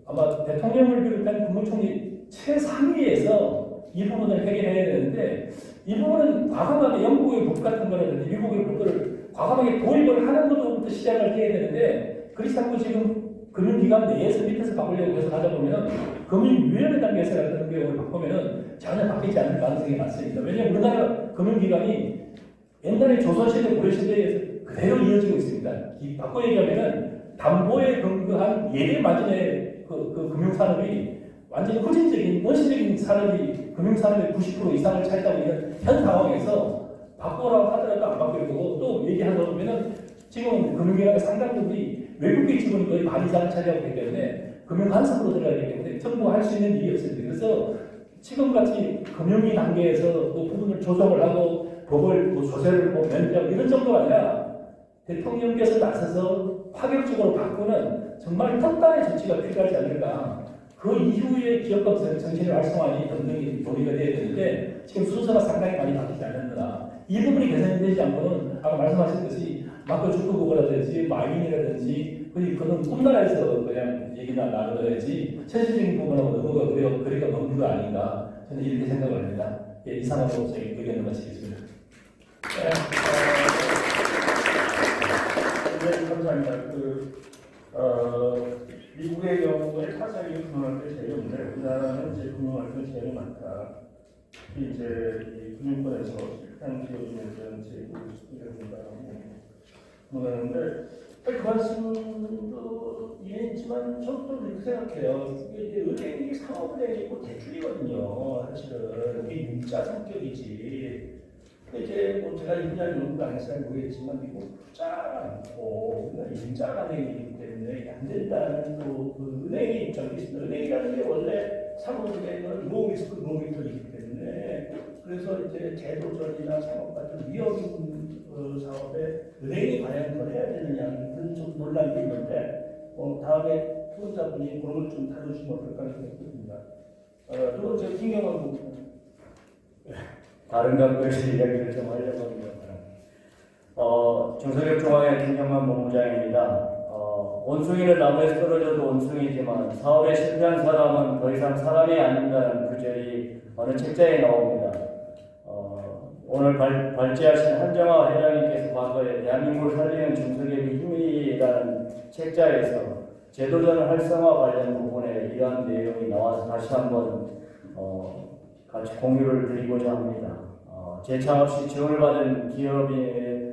아마 대통령을 비롯한 국무총리 최상위에서 이 부분을 해결해야 되는데 이 부분은 과감하게 영국의 법 같은 거라든지 미국의 법들을 과감하게 도입을 하는 것부터 시작을 해야 되는데 그렇지 않고 지금 금융기관 내에서 밑에서 바꾸려고 해서 하다 보면 금융위원회 단계에서 같은 경우를 바꾸면은 전혀 바뀌지 않을 가능성이 많습니다. 왜냐하면 우리나라 금융기관이 옛날에 조선시대, 고려시대에서 그대로 이어지고 있습니다. 바꿔 얘기하면은 담보에 근거한 예대 마진의 그 금융산업이 완전히 후진적인, 원시적인 산업이 금융산업의 90% 이상을 차지하고 있는 현 상황에서 바꾸라고 하더라도 안 바뀔 거고 또 얘기하다 보면은 지금 금융기관의 상당 부분이 외국계 지분이 거의 반 이상을 차지하고 있기 때문에 금융 간섭으로 들어가기 때문에 정부가 할 수 있는 일이 없습니다. 그래서 지금같이 금융위 단계에서 또 부분을 조정을 하고 법을 뭐 조세를 뭐 면제하고 이런 정도가 아니라 대통령께서 나서서 파격적으로 바꾸는 정말 특단의 조치가 필요하지 않을까. 그 이후에 기업과 정신의 활성화니 등등이 논의가 되어야 되는데 지금 순서가 상당히 많이 바뀌지 않았느냐. 이 부분이 개선이 되지 않고는 아까 말씀하셨듯이 마크 주크국어라든지 마인이라든지 그건 꿈나라에서 그냥 얘기나 나눠야지 현실적인 부분하고 너무가 그리가 먼 거 아닌가 저는 이렇게 생각을 합니다. 예, 이상으로 저희 의견을 마치겠습니다. 네, 감사합니다. 미국의 경우에 타사기 금융활동이 제일 없는데 우리나라는 이제 금융활동이 제일 많다. 이제 이 금융권에서 실패한 기업에 대한 제고를 수준이라든가 그러는데 그 말씀도 이해했지만 저도 좀 이렇게 생각해요. 이게 은행이 상업은행이고 대출이거든요. 사실은 이게 융자 성격이지. 이제 뭐 제가 2년 연구 안 했어요 모르겠지만 미국 투자가 않고 융자 은행이기 때문에 안 된다는 또그 은행의 입장이 있습니다. 은행이라는 게 원래 상업은행은 노리스크 노리터이기 때문에 그래서 이제 제도전이나 상업 같은 위험 사업에 은행이 과연 더 해야 되느냐는 좀 논란이 있는데 다음에 후원자분이 그런 걸 좀 다루시면 어떨까 하는 생각이 듭니다. 두 번째 김경환 부분. 다른 각도에서 이야기를 좀 하려고 합니다. 중소기업중앙회 김경만 본부장입니다. 원숭이는 나무에서 떨어져도 원숭이지만 사업에 실패한 사람은 더 이상 사람이 아닌다는 구절이 어느 책자에 나옵니다. 오늘 발제하신 한정화 회장님께서 과거에 대한민국을 살리는 중소기업의 힘이라는 책자에서 제도전 활성화 관련 부분에 이러한 내용이 나와서 다시 한번 같이 공유를 드리고자 합니다. 재창업 시 지원을 받은 기업의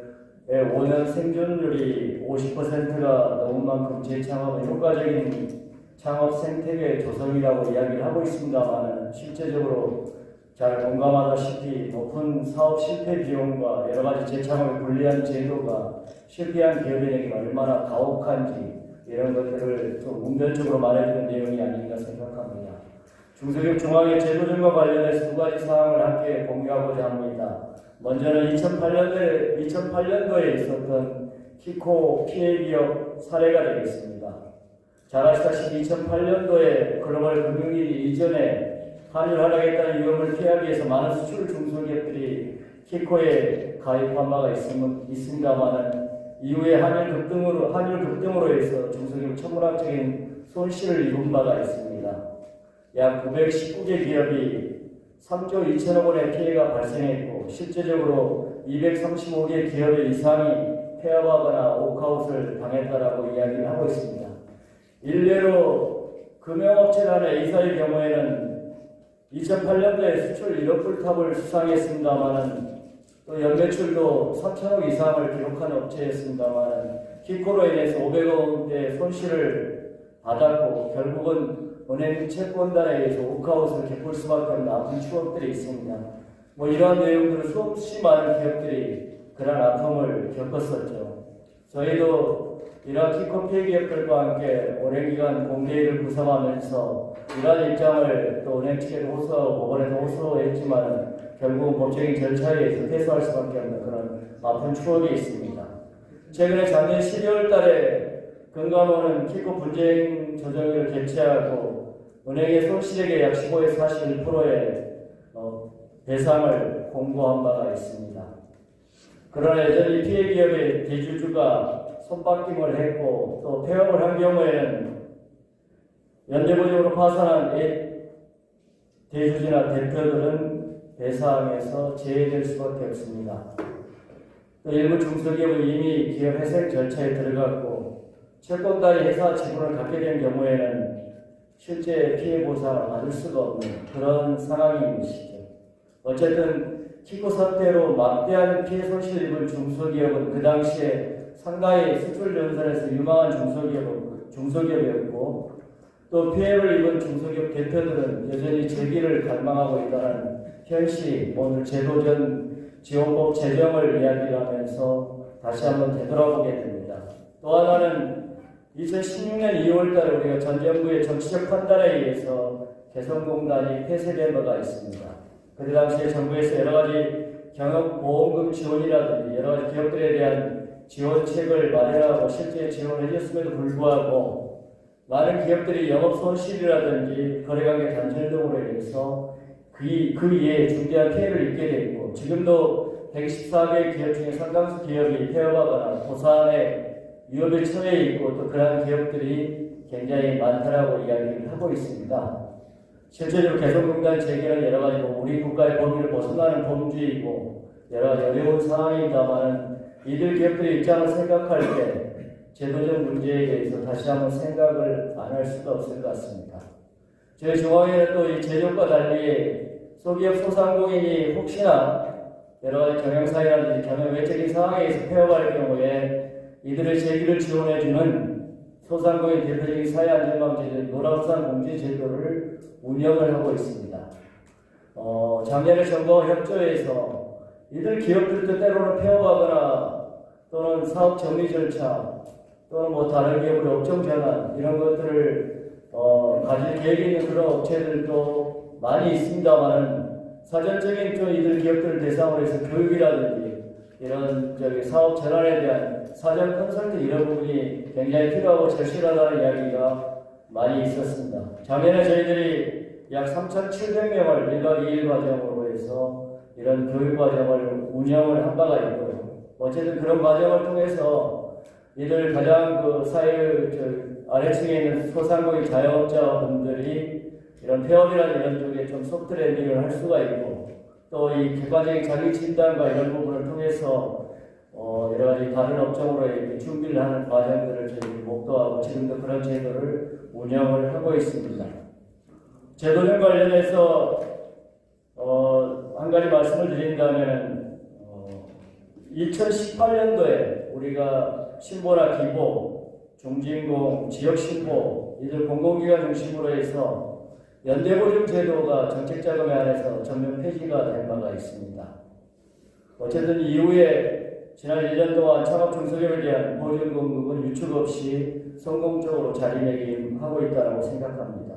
5년 생존율이 50%가 넘은 만큼 재창업은 효과적인 창업 생태계 조성이라고 이야기를 하고 있습니다만 실제적으로 잘 공감하다시피 높은 사업 실패 비용과 여러 가지 재창업에 불리한 제도가 실패한 기업인에게 얼마나 가혹한지 이런 것들을 좀 문변적으로 말해주는 내용이 아닌가 생각합니다. 중소기업 중앙회 제도전과 관련해서 두 가지 사항을 함께 공유하고자 합니다. 먼저는 2008년도에 있었던 키코 피해 기업 사례가 되겠습니다. 잘 아시다시피 2008년도에 글로벌 금융위기 이전에 환율 하락했다는 위험을 피하기 위해서 많은 수출 중소기업들이 키코에 가입한 바가 있습니다만 이후에 환율 급등으로 해서 중소기업 천문학적인 손실을 입은 바가 있습니다. 약 919개 기업이 3조 2천억 원의 피해가 발생했고 실제적으로 235개 기업의 이상이 폐업하거나 워크아웃을 당했다라고 이야기를 하고 있습니다. 일례로 금융업체란의 A사의 경우에는 2008년도에 수출 1억 불탑을 수상했습니다만 또 연매출도 3천억 이상을 기록한 업체였습니다만 키코로 인해서 500억 원대 손실을 받았고 결국은 은행 채권단에 의해서 워크아웃을 겪을 수밖에 없는 아픈 추억들이 있습니다. 이러한 내용들을 수없이 많은 기업들이 그런 아픔을 겪었었죠. 저희도 이러한 키코 피해 기업들과 함께 오랜 기간 공개회를 구성하면서 이러한 입장을 또 은행 측에도 호소하고 법원에도 호소했지만 결국은 법적인 절차에 의해서 퇴소할 수밖에 없는 그런 아픈 추억이 있습니다. 최근에 작년 12월 달에 금감원은 키코 분쟁 조정위를 개최하고 은행의 손실액의 약 15에서 41%의 배상을 공고한 바가 있습니다. 그러나 여전히 피해 기업의 대주주가 손바뀜을 했고 또 폐업을 한 경우에는 연쇄보증으로 파산한 대주주나 대표들은 대상에서 제외될 수밖에 없습니다. 또 일부 중소기업은 이미 기업 회생 절차에 들어갔고 채권단이 회사 지분을 갖게 된 경우에는 실제 피해 보상을 받을 수가 없는 그런 상황인 것이죠. 어쨌든 키코 사태로 막대한 피해 손실을 입은 중소기업은 그 당시에 상당히 수출 전선에서 유망한 중소기업이었고 또 피해를 입은 중소기업 대표들은 여전히 재기를 갈망하고 있다는 현실, 오늘 제도전 지원법 제정을 이야기하면서 다시 한번 되돌아보게 됩니다. 또 하나는 2016년 2월달에 우리가 전 정부의 정치적 판단에 의해서 개성공단이 폐쇄된 바가 있습니다. 그때 당시에 정부에서 여러 가지 경영보험금 지원이라든지 여러 가지 기업들에 대한 지원책을 마련하고 실제 지원을 해줬음에도 불구하고 많은 기업들이 영업 손실이라든지 거래관계 단절 등으로 인해서 그 이에 중대한 피해를 입게 되고 지금도 114개 기업 중에 상당수 기업이 폐업하거나 도산의 위협에 처해 있고 또 그러한 기업들이 굉장히 많다라고 이야기를 하고 있습니다. 실제로 개성공단 재개는 여러 가지 우리 국가의 범위를 벗어나는 범죄이고 여러 가지 어려운 상황입니다만 이들 기업들의 입장을 생각할 때 제도적 문제에 대해서 다시 한번 생각을 안 할 수가 없을 것 같습니다. 저희 중앙회는 또 이 제도과 달리 소기업 소상공인이 혹시나 여러 가지 경영사회라든지 경영 외적인 상황에 의해서 폐업할 경우에 이들의 재기를 지원해주는 소상공인 대표적인 사회안전망제도 노란우산 공제 제도를 운영을 하고 있습니다. 작년에 정부와 협조해서 이들 기업들도 때로는 폐업하거나 또는 사업 정리 절차 또는 뭐 다른 기업으로 업종 전환 이런 것들을 가질 계획이 있는 그런 업체들도 많이 있습니다만은 사전적인 좀 이들 기업들을 대상으로 해서 교육이라든지 이런 사업 전환에 대한 사전 컨설팅 이런 부분이 굉장히 필요하고 절실하다는 이야기가 많이 있었습니다. 작년에 저희들이 약 3,700명을 1박 2일 과정으로 해서 이런 교육 과정을 운영을 한 바가 있고요. 어쨌든 그런 과정을 통해서 이들 가장 그 사회 아래층에 있는 소상공인 자영업자분들이 이런 폐업이라는 이런 쪽에 좀 소프트 랜딩을 할 수가 있고 또 이 객관적인 자기 진단과 이런 부분을 통해서 여러 가지 다른 업종으로 이렇게 준비를 하는 과정들을 저희들이 목도하고 지금도 그런 제도를 운영을 하고 있습니다. 제도전 관련해서 한 가지 말씀을 드린다면 2018년도에 우리가 신보나 기보, 중진공, 지역신보 이들 공공기관 중심으로 해서 연대보증 제도가 정책자금에 한해서 전면 폐지가 된 바가 있습니다. 어쨌든 이후에 지난 1년 동안 창업 중소기업에 대한 보증 공급은 유축 없이 성공적으로 자리매김하고 있다고 생각합니다.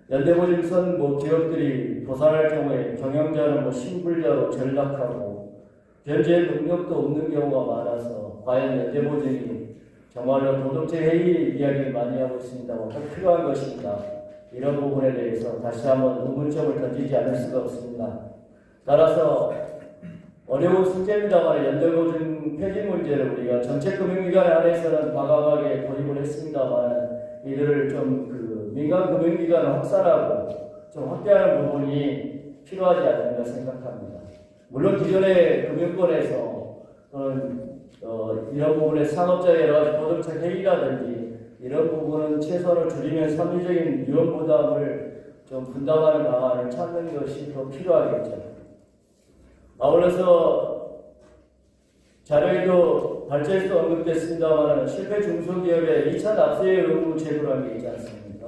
연대보증선 기업들이 도산할 경우에 경영자는 신불자로 전락하고 변제의 능력도 없는 경우가 많아서 과연 연대보증이 정말로 도덕적 해이 이야기를 많이 하고 있습니다만 꼭 필요한 것입니다. 이런 부분에 대해서 다시 한번 의문점을 던지지 않을 수가 없습니다. 따라서 어려운 숙제입니다만 연대보증 폐지 문제를 우리가 정책금융기관에 한해서는 과감하게 도입을 했습니다만 이들을 좀 민간금융기관을 확산하고 좀 확대하는 부분이 필요하지 않는가 생각합니다. 물론 기존의 금융권에서 이런 부분에 상업자의 여러 가지 도덕적 해이라든지 이런 부분은 최소한을 줄이면 합리적인 위험 부담을 좀 분담하는 방안을 찾는 것이 더 필요하겠죠. 아울러서 자료에도 발제에서 언급됐습니다만 실패 중소기업의 2차 납세의 의무 제도라는 게 있지 않습니까?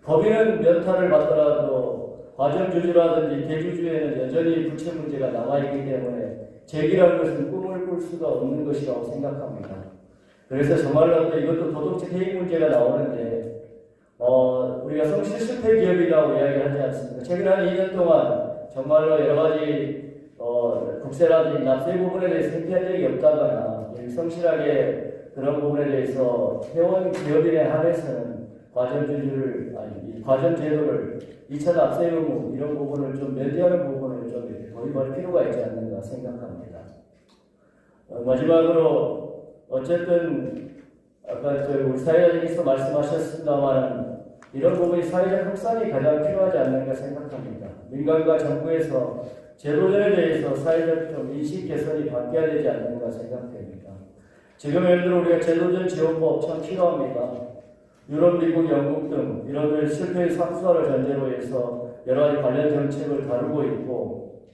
법인은 면탈을 받더라도 과점주주라든지 대주주에는 여전히 부채 문제가 남아있기 때문에 재기라는 것은 꿈을 꿀 수가 없는 것이라고 생각합니다. 그래서 정말로 이것도 도덕적 해이 문제가 나오는데 우리가 성실 실패 기업이라고 이야기를 하지 않습니까? 최근 한 2년 동안 정말로 여러 가지 국세라든지 납세 부분에 대해서 행피한 적이 없다거나 성실하게 그런 부분에 대해서 회원 기업인에 한해서는 과점 제도를 2차 납세 의무 이런 부분을 좀 면제하는 부분을 좀 도입할 필요가 있지 않는가 생각합니다. 마지막으로 어쨌든 아까 우리 사회자님께서 말씀하셨습니다만 이런 부분이 사회적 확산이 가장 필요하지 않는가 생각합니다. 민간과 정부에서 제도전에 대해서 사회적 좀 인식 개선이 바뀌어야 되지 않는가 생각됩니다. 지금 예를 들어 우리가 제도전 지원법 참 필요합니다. 유럽, 미국, 영국 등 이런 실패의 상수화를 전제로 해서 여러 가지 관련 정책을 다루고 있고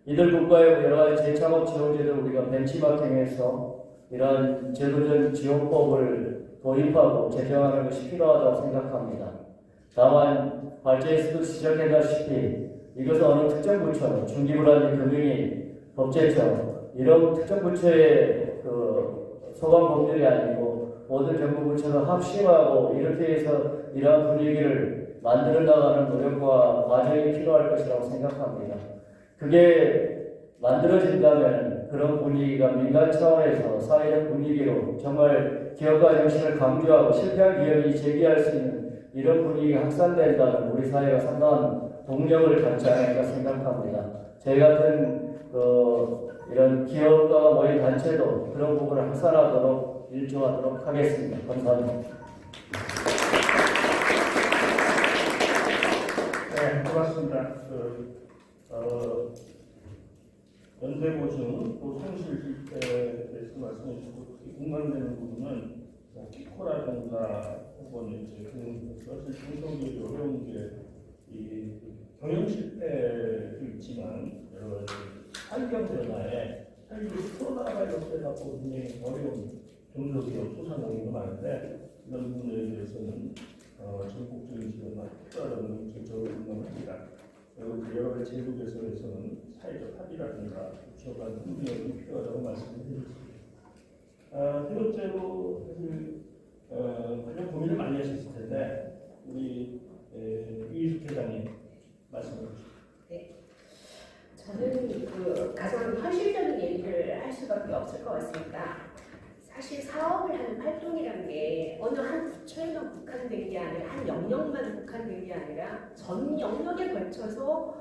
이들 국가의 여러 가지 재창업 지원제도를 우리가 벤치마킹해서 이러한 제도전 지원법을 도입하고 제정하는 것이 필요하다고 생각합니다. 다만 발제에서도 지적했다시피 이것은 어느 특정 부처, 중기부라든지 금융위, 법제청 이런 특정 부처의 소관법률이 아니고 모든 정부 부처가 합심하고 이렇게 해서 이러한 분위기를 만들어 나가는 노력과 과정이 필요할 것이라고 생각합니다. 그게 만들어진다면 그런 분위기가 민간 차원에서 사회적 분위기로 정말 기업가 정신을 강조하고 실패한 기업이 재기할 수 있는 이런 분위기가 확산된다면 우리 사회가 상당한 동력을 갖지 않을까 생각합니다. 저희 같은 이런 기업가 모임 단체도 그런 부분을 확산하도록 일조하도록 하겠습니다. 감사합니다. 네, 고맙습니다. 연대보증 또 손실에 대해서 말씀해 주시고 특히 공감되는 부분은 키코라든가 혹은 이제 사실 중소기업이 어려운 게 이 경영 실패도 있지만 여러 가지 환경 변화에 사실 코로나 바이러스에 갖고 굉장히 어려운 중소기업 소상공인도 많은데 이런 부분에 대해서는 전국적인 지원과 특별한 정책을 운영합니다. 그리고 여러 가지 제도 개선에서는 사회적 합의라든가 부처 간 협력이 필요하다고 말씀을 드렸습니다. 두 번째로 사실 관련 고민을 많이 하셨을 텐데 우리 이희숙 회장님 말씀해 주시죠. 네. 저는 가장 현실적인 얘기를 할 수밖에 없을 것 같습니다. 사실 사업을 하는 활동이라는 게 어느 한 부처에만 국한된 게 아니라 한 영역만 국한된 게 아니라 전 영역에 걸쳐서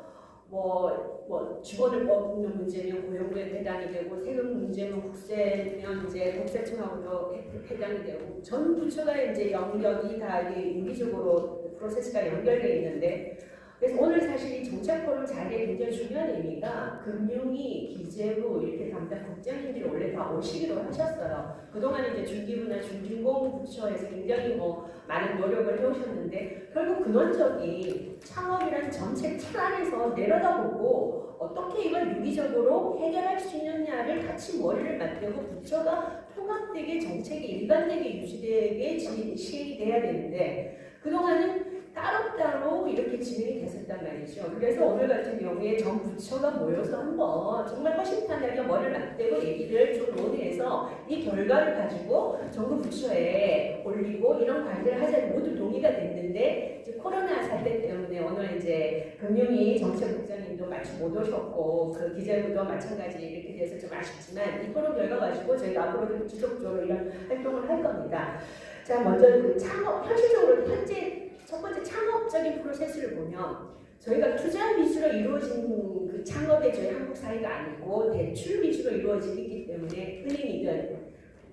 직원을 뽑는 문제면 고용부에 해당이 되고 세금 문제면 국세면 이제 국세청하고도 해당이 되고 전 부처가 이제 영역이 다 이게 유기적으로 프로세스가 연결되어 있는데 그래서 오늘 사실 이 정책 포럼 자리에 굉장히 중요한 의미가 금융위, 기재부 이렇게 담당 국장님들이 원래 다 오시기로 하셨어요. 그동안 이제 중기부나 중진공 부처에서 굉장히 많은 노력을 해오셨는데 결국 근원적인 창업이라는 정책 틀 안에서 내려다보고 어떻게 이걸 유기적으로 해결할 수 있느냐를 같이 머리를 맞대고 부처가 통합되게 정책이 일관되게 유지되게 시행이 돼야 되는데 그동안은 따로따로 이렇게 진행이 됐었단 말이죠. 그래서 오늘 같은 경우에 전 부처가 모여서 한번 정말 허심탄회하게 머리를 맞대고 얘기를 좀 논의해서 이 결과를 가지고 정부 부처에 올리고 이런 관리를 하자니 모두 동의가 됐는데 이제 코로나 사태 때문에 오늘 이제 금융위 정책국장님도 마침 못 오셨고 그 기재부도 마찬가지 이렇게 돼서 좀 아쉽지만 이 토론 결과 가지고 저희가 앞으로도 지속적으로 이런 활동을 할 겁니다. 자, 먼저 그 창업 현실적으로 현재 첫 번째 창업적인 프로세스를 보면 저희가 투자 위주로 이루어진 그 창업의 저희 한국 사회가 아니고 대출 위주로 이루어지기 때문에 은행이든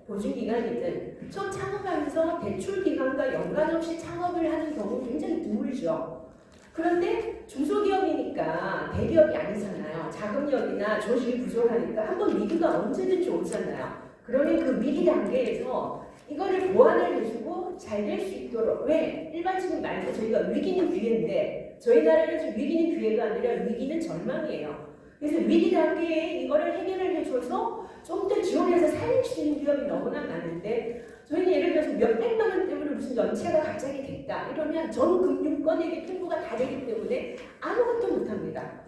보증기관이든 처음 창업하면서 대출기관과 연관 없이 창업을 하는 경우 굉장히 드물죠. 그런데 중소기업이니까 대기업이 아니잖아요. 자금력이나 조직이 부족하니까 한번 위기가 언제든지 오잖아요. 그러니 그 위기 단계에서 이거를 보완을 해주고 잘 될 수 있도록 왜? 일반적인 말로 저희가 위기는 기회인데 저희 나라는 지금 위기는 기회가 아니라 위기는 절망이에요. 그래서 위기 단계에 이거를 해결을 해줘서 좀 더 지원해서 살릴 수 있는 기업이 너무나 많은데 저희는 예를 들어서 몇백만 원 때문에 무슨 연체가 갑자기 됐다 이러면 전 금융권에게 통보가 다 되기 때문에 아무것도 못합니다.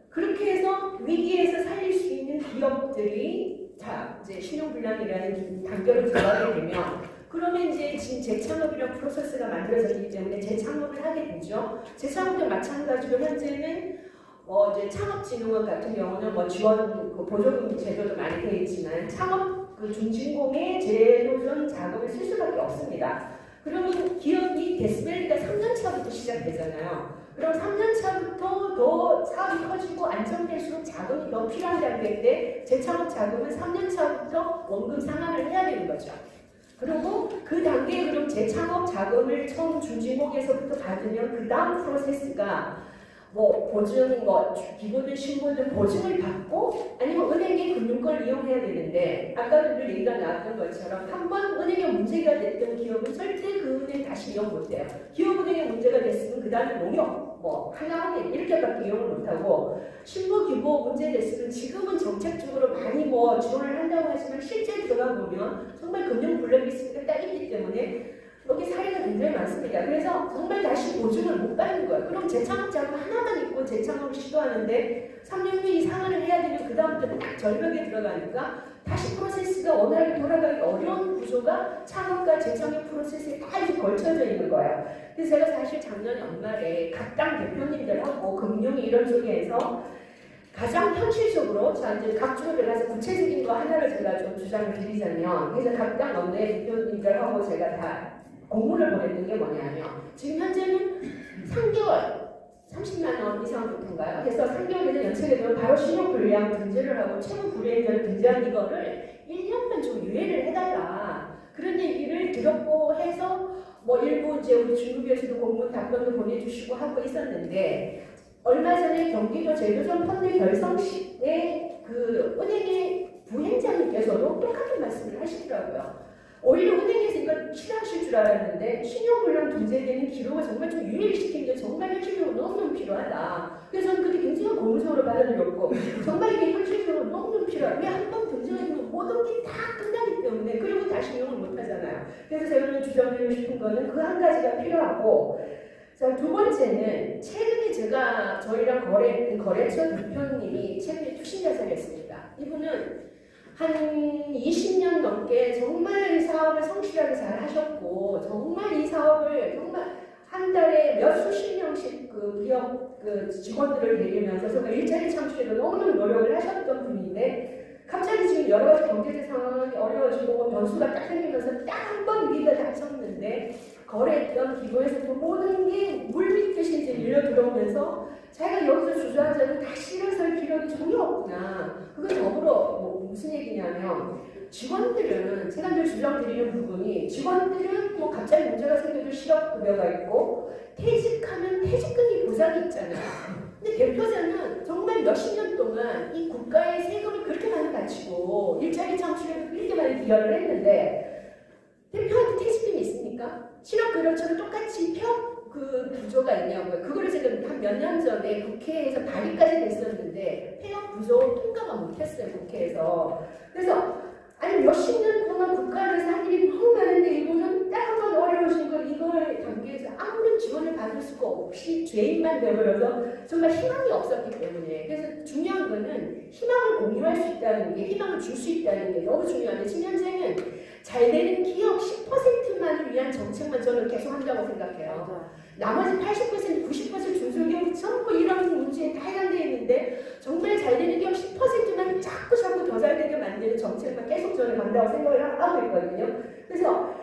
그렇게 해서 위기에서 살릴 수 있는 기업들이 자, 이제 신용불량이라는 단계로 들어가게 되면 그러면 이제 지금 재창업이라는 프로세스가 만들어졌기 때문에 재창업을 하게 되죠. 재창업도 마찬가지로 현재는 이제 창업진흥원 같은 경우는 지원 보조금 제도도 많이 되어 있지만 창업 중진공의 재도전 자금을 쓸 수밖에 없습니다. 그러면 기업이 데스밸리가 3년 차부터 시작되잖아요. 그럼 3년 차부터 더 사업이 커지고 안정될수록 자금이 더 필요한 단계인데 재창업 자금은 3년 차부터 원금 상환을 해야 되는 거죠. 그리고 그 단계에 그럼 재창업 자금을 처음 중진공에서부터 받으면 그 다음 프로세스가 뭐 보증, 뭐 기부든 신고든 보증을 받고 아니면 은행의 금융권을 이용해야 되는데 아까도 늘 얘기가 나왔던 것처럼 한번 은행에 문제가 됐던 기업은 절대 그 은행 다시 이용 못해요. 기업은행에 문제가 됐으면 그 다음에 농협, 뭐 하나은행 이렇게밖에 이용을 못하고 신고 기부 문제 됐으면 지금은 정책적으로 많이 뭐 지원을 한다고 하지만 실제 들어가 보면 정말 금융 블랙리스트가 딱 있기 때문에 여기 사례가 굉장히 많습니다. 그래서 정말 다시 보증을 못 받는 거예요. 그럼 재창업 자금 하나만 있고 재창업을 시도하는데 3년 뒤 상환을 해야 되면 그 다음부터 딱 절벽에 들어가니까 다시 프로세스가 원활하게 돌아가기 어려운 구조가 창업과 재창업 프로세스에 다 이렇게 걸쳐져 있는 거예요. 그래서 제가 사실 작년 연말에 각 당 대표님들하고 금융이 이런 쪽에서 가장 현실적으로 자 이제 각 쪽에 들어가서 구체적인 거 하나를 제가 좀 주장을 드리자면 그래서 각 당 원내 대표님들하고 제가 다 공문을 보냈던 게 뭐냐면 지금 현재는 3개월 30만 원 이상부터인가요? 그래서 3개월에는 연체가 되면 바로 신용불량 등재를 하고 채무 불이행자를 등재한 이거를 1년만 좀 유예를 해달라 그런 얘기를 들었고 해서 뭐 일부 이제 우리 중국에서도 공문 답변도 보내주시고 하고 있었는데 얼마 전에 경기도 제도점 펀드 결성식에 그 은행의 부행장님께서도 똑같은 말씀을 하시더라고요. 오히려 은행에서 이걸 싫어하실 줄 알았는데 신용불량 등재되는 기록을 정말 좀 유예를 시키는 게 정말 현실적으로 너무너무 필요하다. 그래서 저는 그때 굉장히 고무적으로 받아들였고 정말 이게 현실적으로 너무너무 필요하다. 왜 한 번 등재하면 모든 게 다 끝나기 때문에 그리고 다시 이용을 못하잖아요. 그래서 제가 오늘 주장드리고 싶은 거는 그 한 가지가 필요하고 자, 두 번째는 최근에 제가 저희랑 거래했던 거래처 대표님이 최근에 투신자사를 했습니다. 이분은 한 20년 넘게 정말 이 사업을 성실하게 잘 하셨고 정말 이 사업을 정말 한 달에 몇 수십 명씩 그 기업 그 직원들을 데리면서 정말 일자리 창출에도 너무너무 노력을 하셨던 분인데 갑자기 지금 여러 가지 경제적 상황이 어려워지고 변수가 딱 생기면서 딱 한 번 위기가 닥쳤는데 거래했던 기부에서도 모든 게 물밀듯이 이제 밀려 들어오면서 자기가 여기서 주저앉아도 다시 일어설 필요는 전혀 없구나. 그건 더불어 뭐 무슨 얘기냐면 직원들은 제가 늘 주장드리는 부분이 직원들은 뭐 갑자기 문제가 생겨도 실업급여가 있고 퇴직하면 퇴직금이 보상이 있잖아요. 근데 대표자는 정말 몇십 년 동안 이 국가의 세금을 그렇게 많이 바치고 일자리 창출에 그렇게 많이 기여를 했는데 대표한테 퇴직금이 있습니까? 실업급여처럼 똑같이 폐업 그 구조가 있냐고요. 그거를 제가 한 몇 년 전에 국회에서 발의까지 됐었는데 폐업 구조 통과가 못했어요. 국회에서. 그래서 아니 몇십 년 동안 국가에서 한 일이 너무 많은데 이거는 딱 한 번 어려우신 걸 이걸 단계에서 아무런 지원을 받을 수가 없이 죄인만 되어버려서 정말 희망이 없었기 때문에 그래서 중요한 거는 희망을 공유할 수 있다는 게 희망을 줄 수 있다는 게 너무 중요한데 지금 현재는 잘 되는 기업 10%만을 위한 정책만 저는 계속 한다고 생각해요. 나머지 80%, 90% 중소기업이 전부 이런 문제에 다 해당되어 있는데 정말 잘 되는 기업 10%만 자꾸 더 잘 되게 만드는 정책만 계속 저는 간다고 생각을 하고 있거든요. 그래서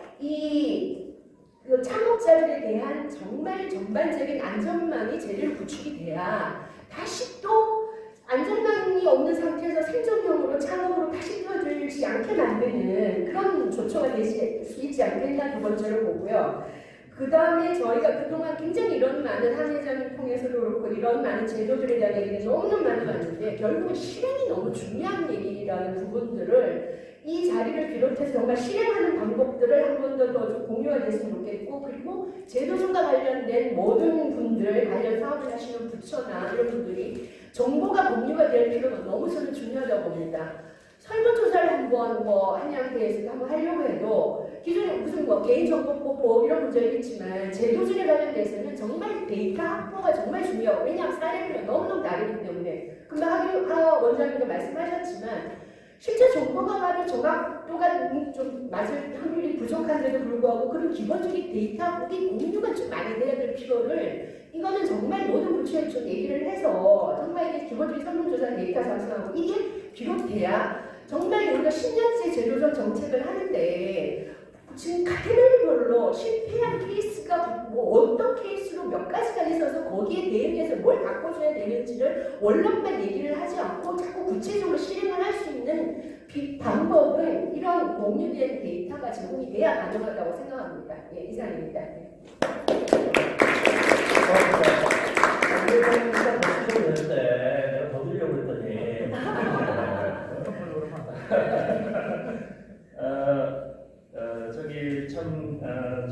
그 창업자들에 대한 정말 전반적인 안전망이 제대로 구축이 돼야 다시 또 안전망이 없는 상태에서 생존형으로 창업으로 다시 뛰어들지 않게 만드는 그런 조처가 될 수 있지 않겠나 두 번째로 보고요. 그 다음에 저희가 그동안 굉장히 이런 많은 한 회장님 통해서도 그렇고 이런 많은 제도들에 대한 얘기를 너무너무 많이 봤는데 결국은 실행이 너무 중요한 얘기라는 부분들을 이 자리를 비롯해서 정말 실행하는 방법들을 한 번 더 공유가 됐으면 좋겠고 그리고 제도전과 관련된 모든 분들 관련 사업을 하시는 부처나 이런 분들이 정보가 공유가 될 필요가 너무 저는 중요하다고 봅니다. 설문조사를 한번 뭐 한양대에서 한번 하려고 해도 기존에 무슨 뭐 개인정보법 뭐 이런 문제가 있지만 제도전에 관련돼서는 정말 데이터 확보가 정말 중요하고 왜냐하면 사례들이 너무너무 다르기 때문에 금방 하 원장님도 말씀하셨지만 실제 정보가 가도 정확도가 좀 맞을 확률이 부족한데도 불구하고 그런 기본적인 데이터 공유가 좀 많이 돼야 될 필요를 이거는 정말 모든 부처에 좀 얘기를 해서 정말 이게 기본적인 설문조사 데이터 작성하고 이게 비롯돼야 정말 우리가 10년째 제도적 정책을 하는데 지금 카테고리별로 실패한 케이스가 뭐 어떤 케이스로 몇 가지가 있어서 거기에 대응해서 뭘 바꿔줘야 되는지를 원론만 얘기를 하지 않고 자꾸 구체적으로 실행을 할 수 있는 방법은 이런 공유된 데이터가 제공이 돼야 가능하다고 생각합니다. 예, 이상입니다. 네. 저기 참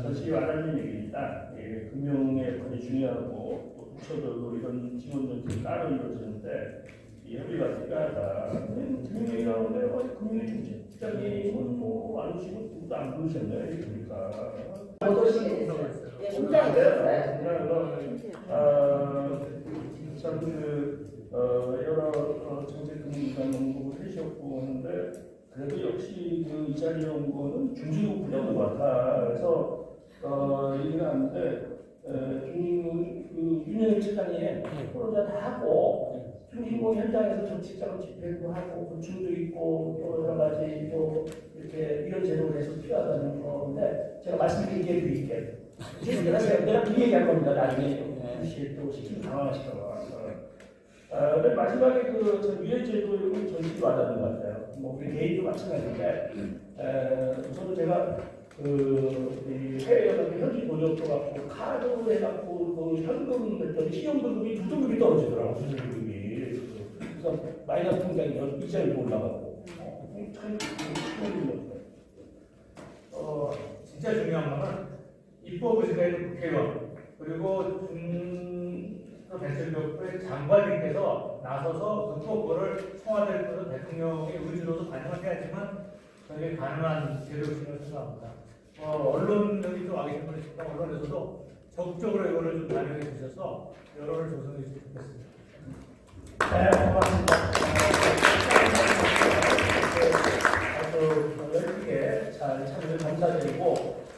전시 와닿는 얘기입니다. 예, 금융의 역할이 중요하고 또 부처들도 이런 지원들이 따로 이루어지는데 이 협의가 다 금융이 나오는데 금융의 중심장님은 뭐안 오시고 누구도 안 부르셨네요. 그러니까. 여러 정책금융기관 연구를 해주셨고 하는데 그래도 역시 이 자리에 온 거는 중심국 부려는 것 같아. 그래서 얘기를 하는데 윤영일 측장이 프로자 다 하고 중심국 현장에서 정책적으로 집회도 하고 건축도 있고 또 여러 가지 또 이렇게 이런 제도가 계속 필요하다는 건데 제가 말씀드린 게 드릴게요. 내가 그 얘기할 겁니다. 나중에 또 시키면 당황하실까 봐. 근데 마지막에 저 유해제도의 전시도 와닿는 것 같아요. 뭐 우리 개인도 마찬가지인데, 우선은 제가 해외에 현지 돈역도 갖고 카드로 해갖고 현금 냈더니 신용등급이 2등급이 떨어지더라고 수준급이. 그래서 마이너스 통장이 이자율이 올라가고 참 신용등급이었어요. 진짜 중요한 거는 입법의회가 있는 국회의원 그리고 벤처기업부의 장관님께서 나서서 그거를 청와대에서 대통령의 의지로도 반영을 해야지만 저게 가능한 제도식을 생각합니다. 언론력이 좀 와 계신 분이 있습니다. 언론에서도 적극적으로 이거를 좀 반영해 주셔서 여론을 조성해 주시면 좋겠습니다. 네, 고맙습니다. 아주 열심히 잘 참여를 감사드리고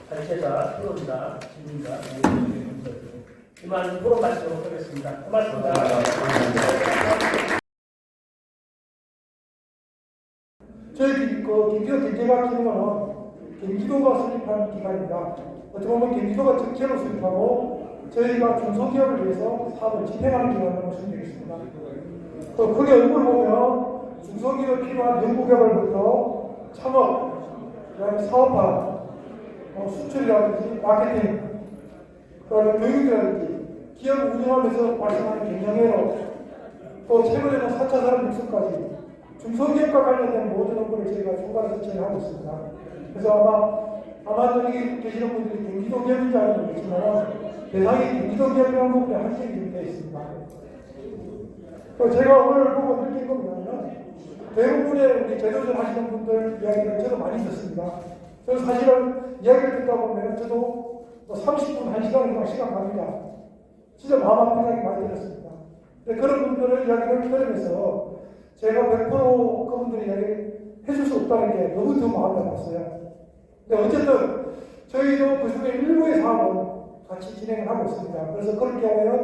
발제자, 토론자, 질문자 감사드리고 이만 토론 마치도록 하겠습니다. 고맙습니다. 저희 경기도 경제과기능은 경기도가 수립한 기관입니다. 어떻게 보면 경기도가 적재로 수립하고 저희가 중소기업을 위해서 사업을 집행하는 기관이라고 보시면 되겠습니다. 거기 얼굴 보면 중소기업에 필요한 연구개발부터 창업, 그다음에 사업화, 수출이라든지 마케팅, 그다음에 교육이라든지 기업 운영하면서 발생하는 경영회로 또 최근에는 4차 산업육성까지 중소기업과 관련된 모든 업무를 저희가 총괄해서 진행하고 있습니다. 그래서 아마 여기 계시는 분들이 경기도 기업인지 알고 계시지만 대상이 경기도 기업이라는 부분에 한정이 좀 되어 있습니다. 제가 오늘 보고 느낀 건 뭐냐면 대부분의 우리 제도전 하시는 분들 이야기를 저도 많이 듣습니다. 저는 사실은 이야기를 듣다 보면 저도 30분, 1시간 이상 시간 갑니다. 진짜 마음 아픈 이야기 많이 들었습니다. 그런 분들의 이야기를 들으면서 제가 100% 그분들의 이야기를 해줄 수 없다는 게 너무 더 마음이 아팠어요. 근데 어쨌든 저희도 그 중에 일부의 사업은 같이 진행을 하고 있습니다. 그래서 그럴 경우에는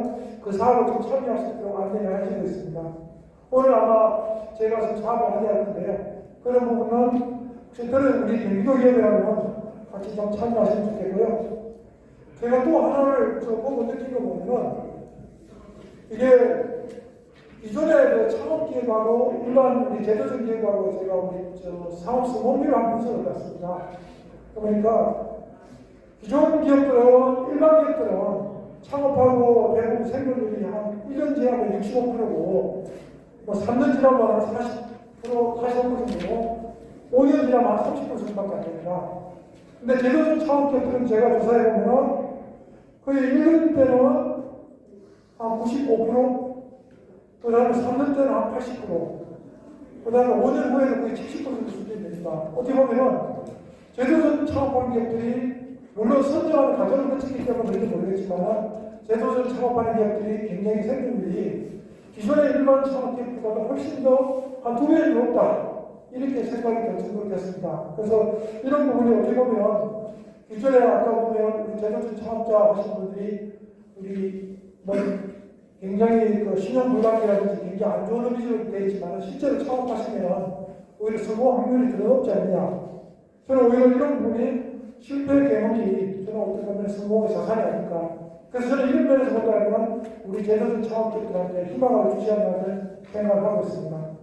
그 사업을 좀 참여할 수 있도록 안내를 해주고 있습니다. 오늘 아마 제가 좀 사업을 하게 할 텐데요. 그런 부분은 혹시 들은 우리 경기도 기업이라면 같이 좀 참여하시면 좋겠고요. 제가 또 하나를 보고 느낀 거 보면은 이게 기존의 창업기획하고 일반 우리 제도적 기획하고 제가 우리 사업성 원리를 한번 분석을 해봤습니다. 그러니까 기존 기업들은 일반 기업들은 창업하고 대부분 생존율이 한 1년 지나면 65%고 뭐 3년 지나면 한 45% 정도 5년 지나면 한 30% 정도밖에 안 됩니다. 근데 제도적 창업기업들은 제가 조사해보면 거의 1년 때는 한 95%, 그 다음에 3년 때는 한 80%, 그 다음에 5년 후에는 거의 70% 수준이 됩니다. 어떻게 보면은 제도전 창업하는 기업들이 물론 선정하는 과정을 거치기 때문에 그런지 모르겠지만 제도전 창업하는 기업들이 굉장히 생존율이 기존의 일반 창업기업보다 훨씬 더 한 2배는 높다. 이렇게 생각이 될 정도로 됐습니다. 그래서 이런 부분이 어떻게 보면 기존에 아까 보면 우리 제도전 창업자 하신 분들이 우리 뭐 굉장히 신용 불가능이라든지 굉장히 안 좋은 이미지로 되어 있지만 실제로 창업하시면 오히려 성공 확률이 더 높지 않느냐. 저는 오히려 이런 부분이 실패 경험이 저는 어떻게 보면 성공의 자산이 아닐까. 그래서 저는 이런 면에서 본다면 우리 제도전 창업자들한테 희망을 주지 않는 생각을 하고 있습니다.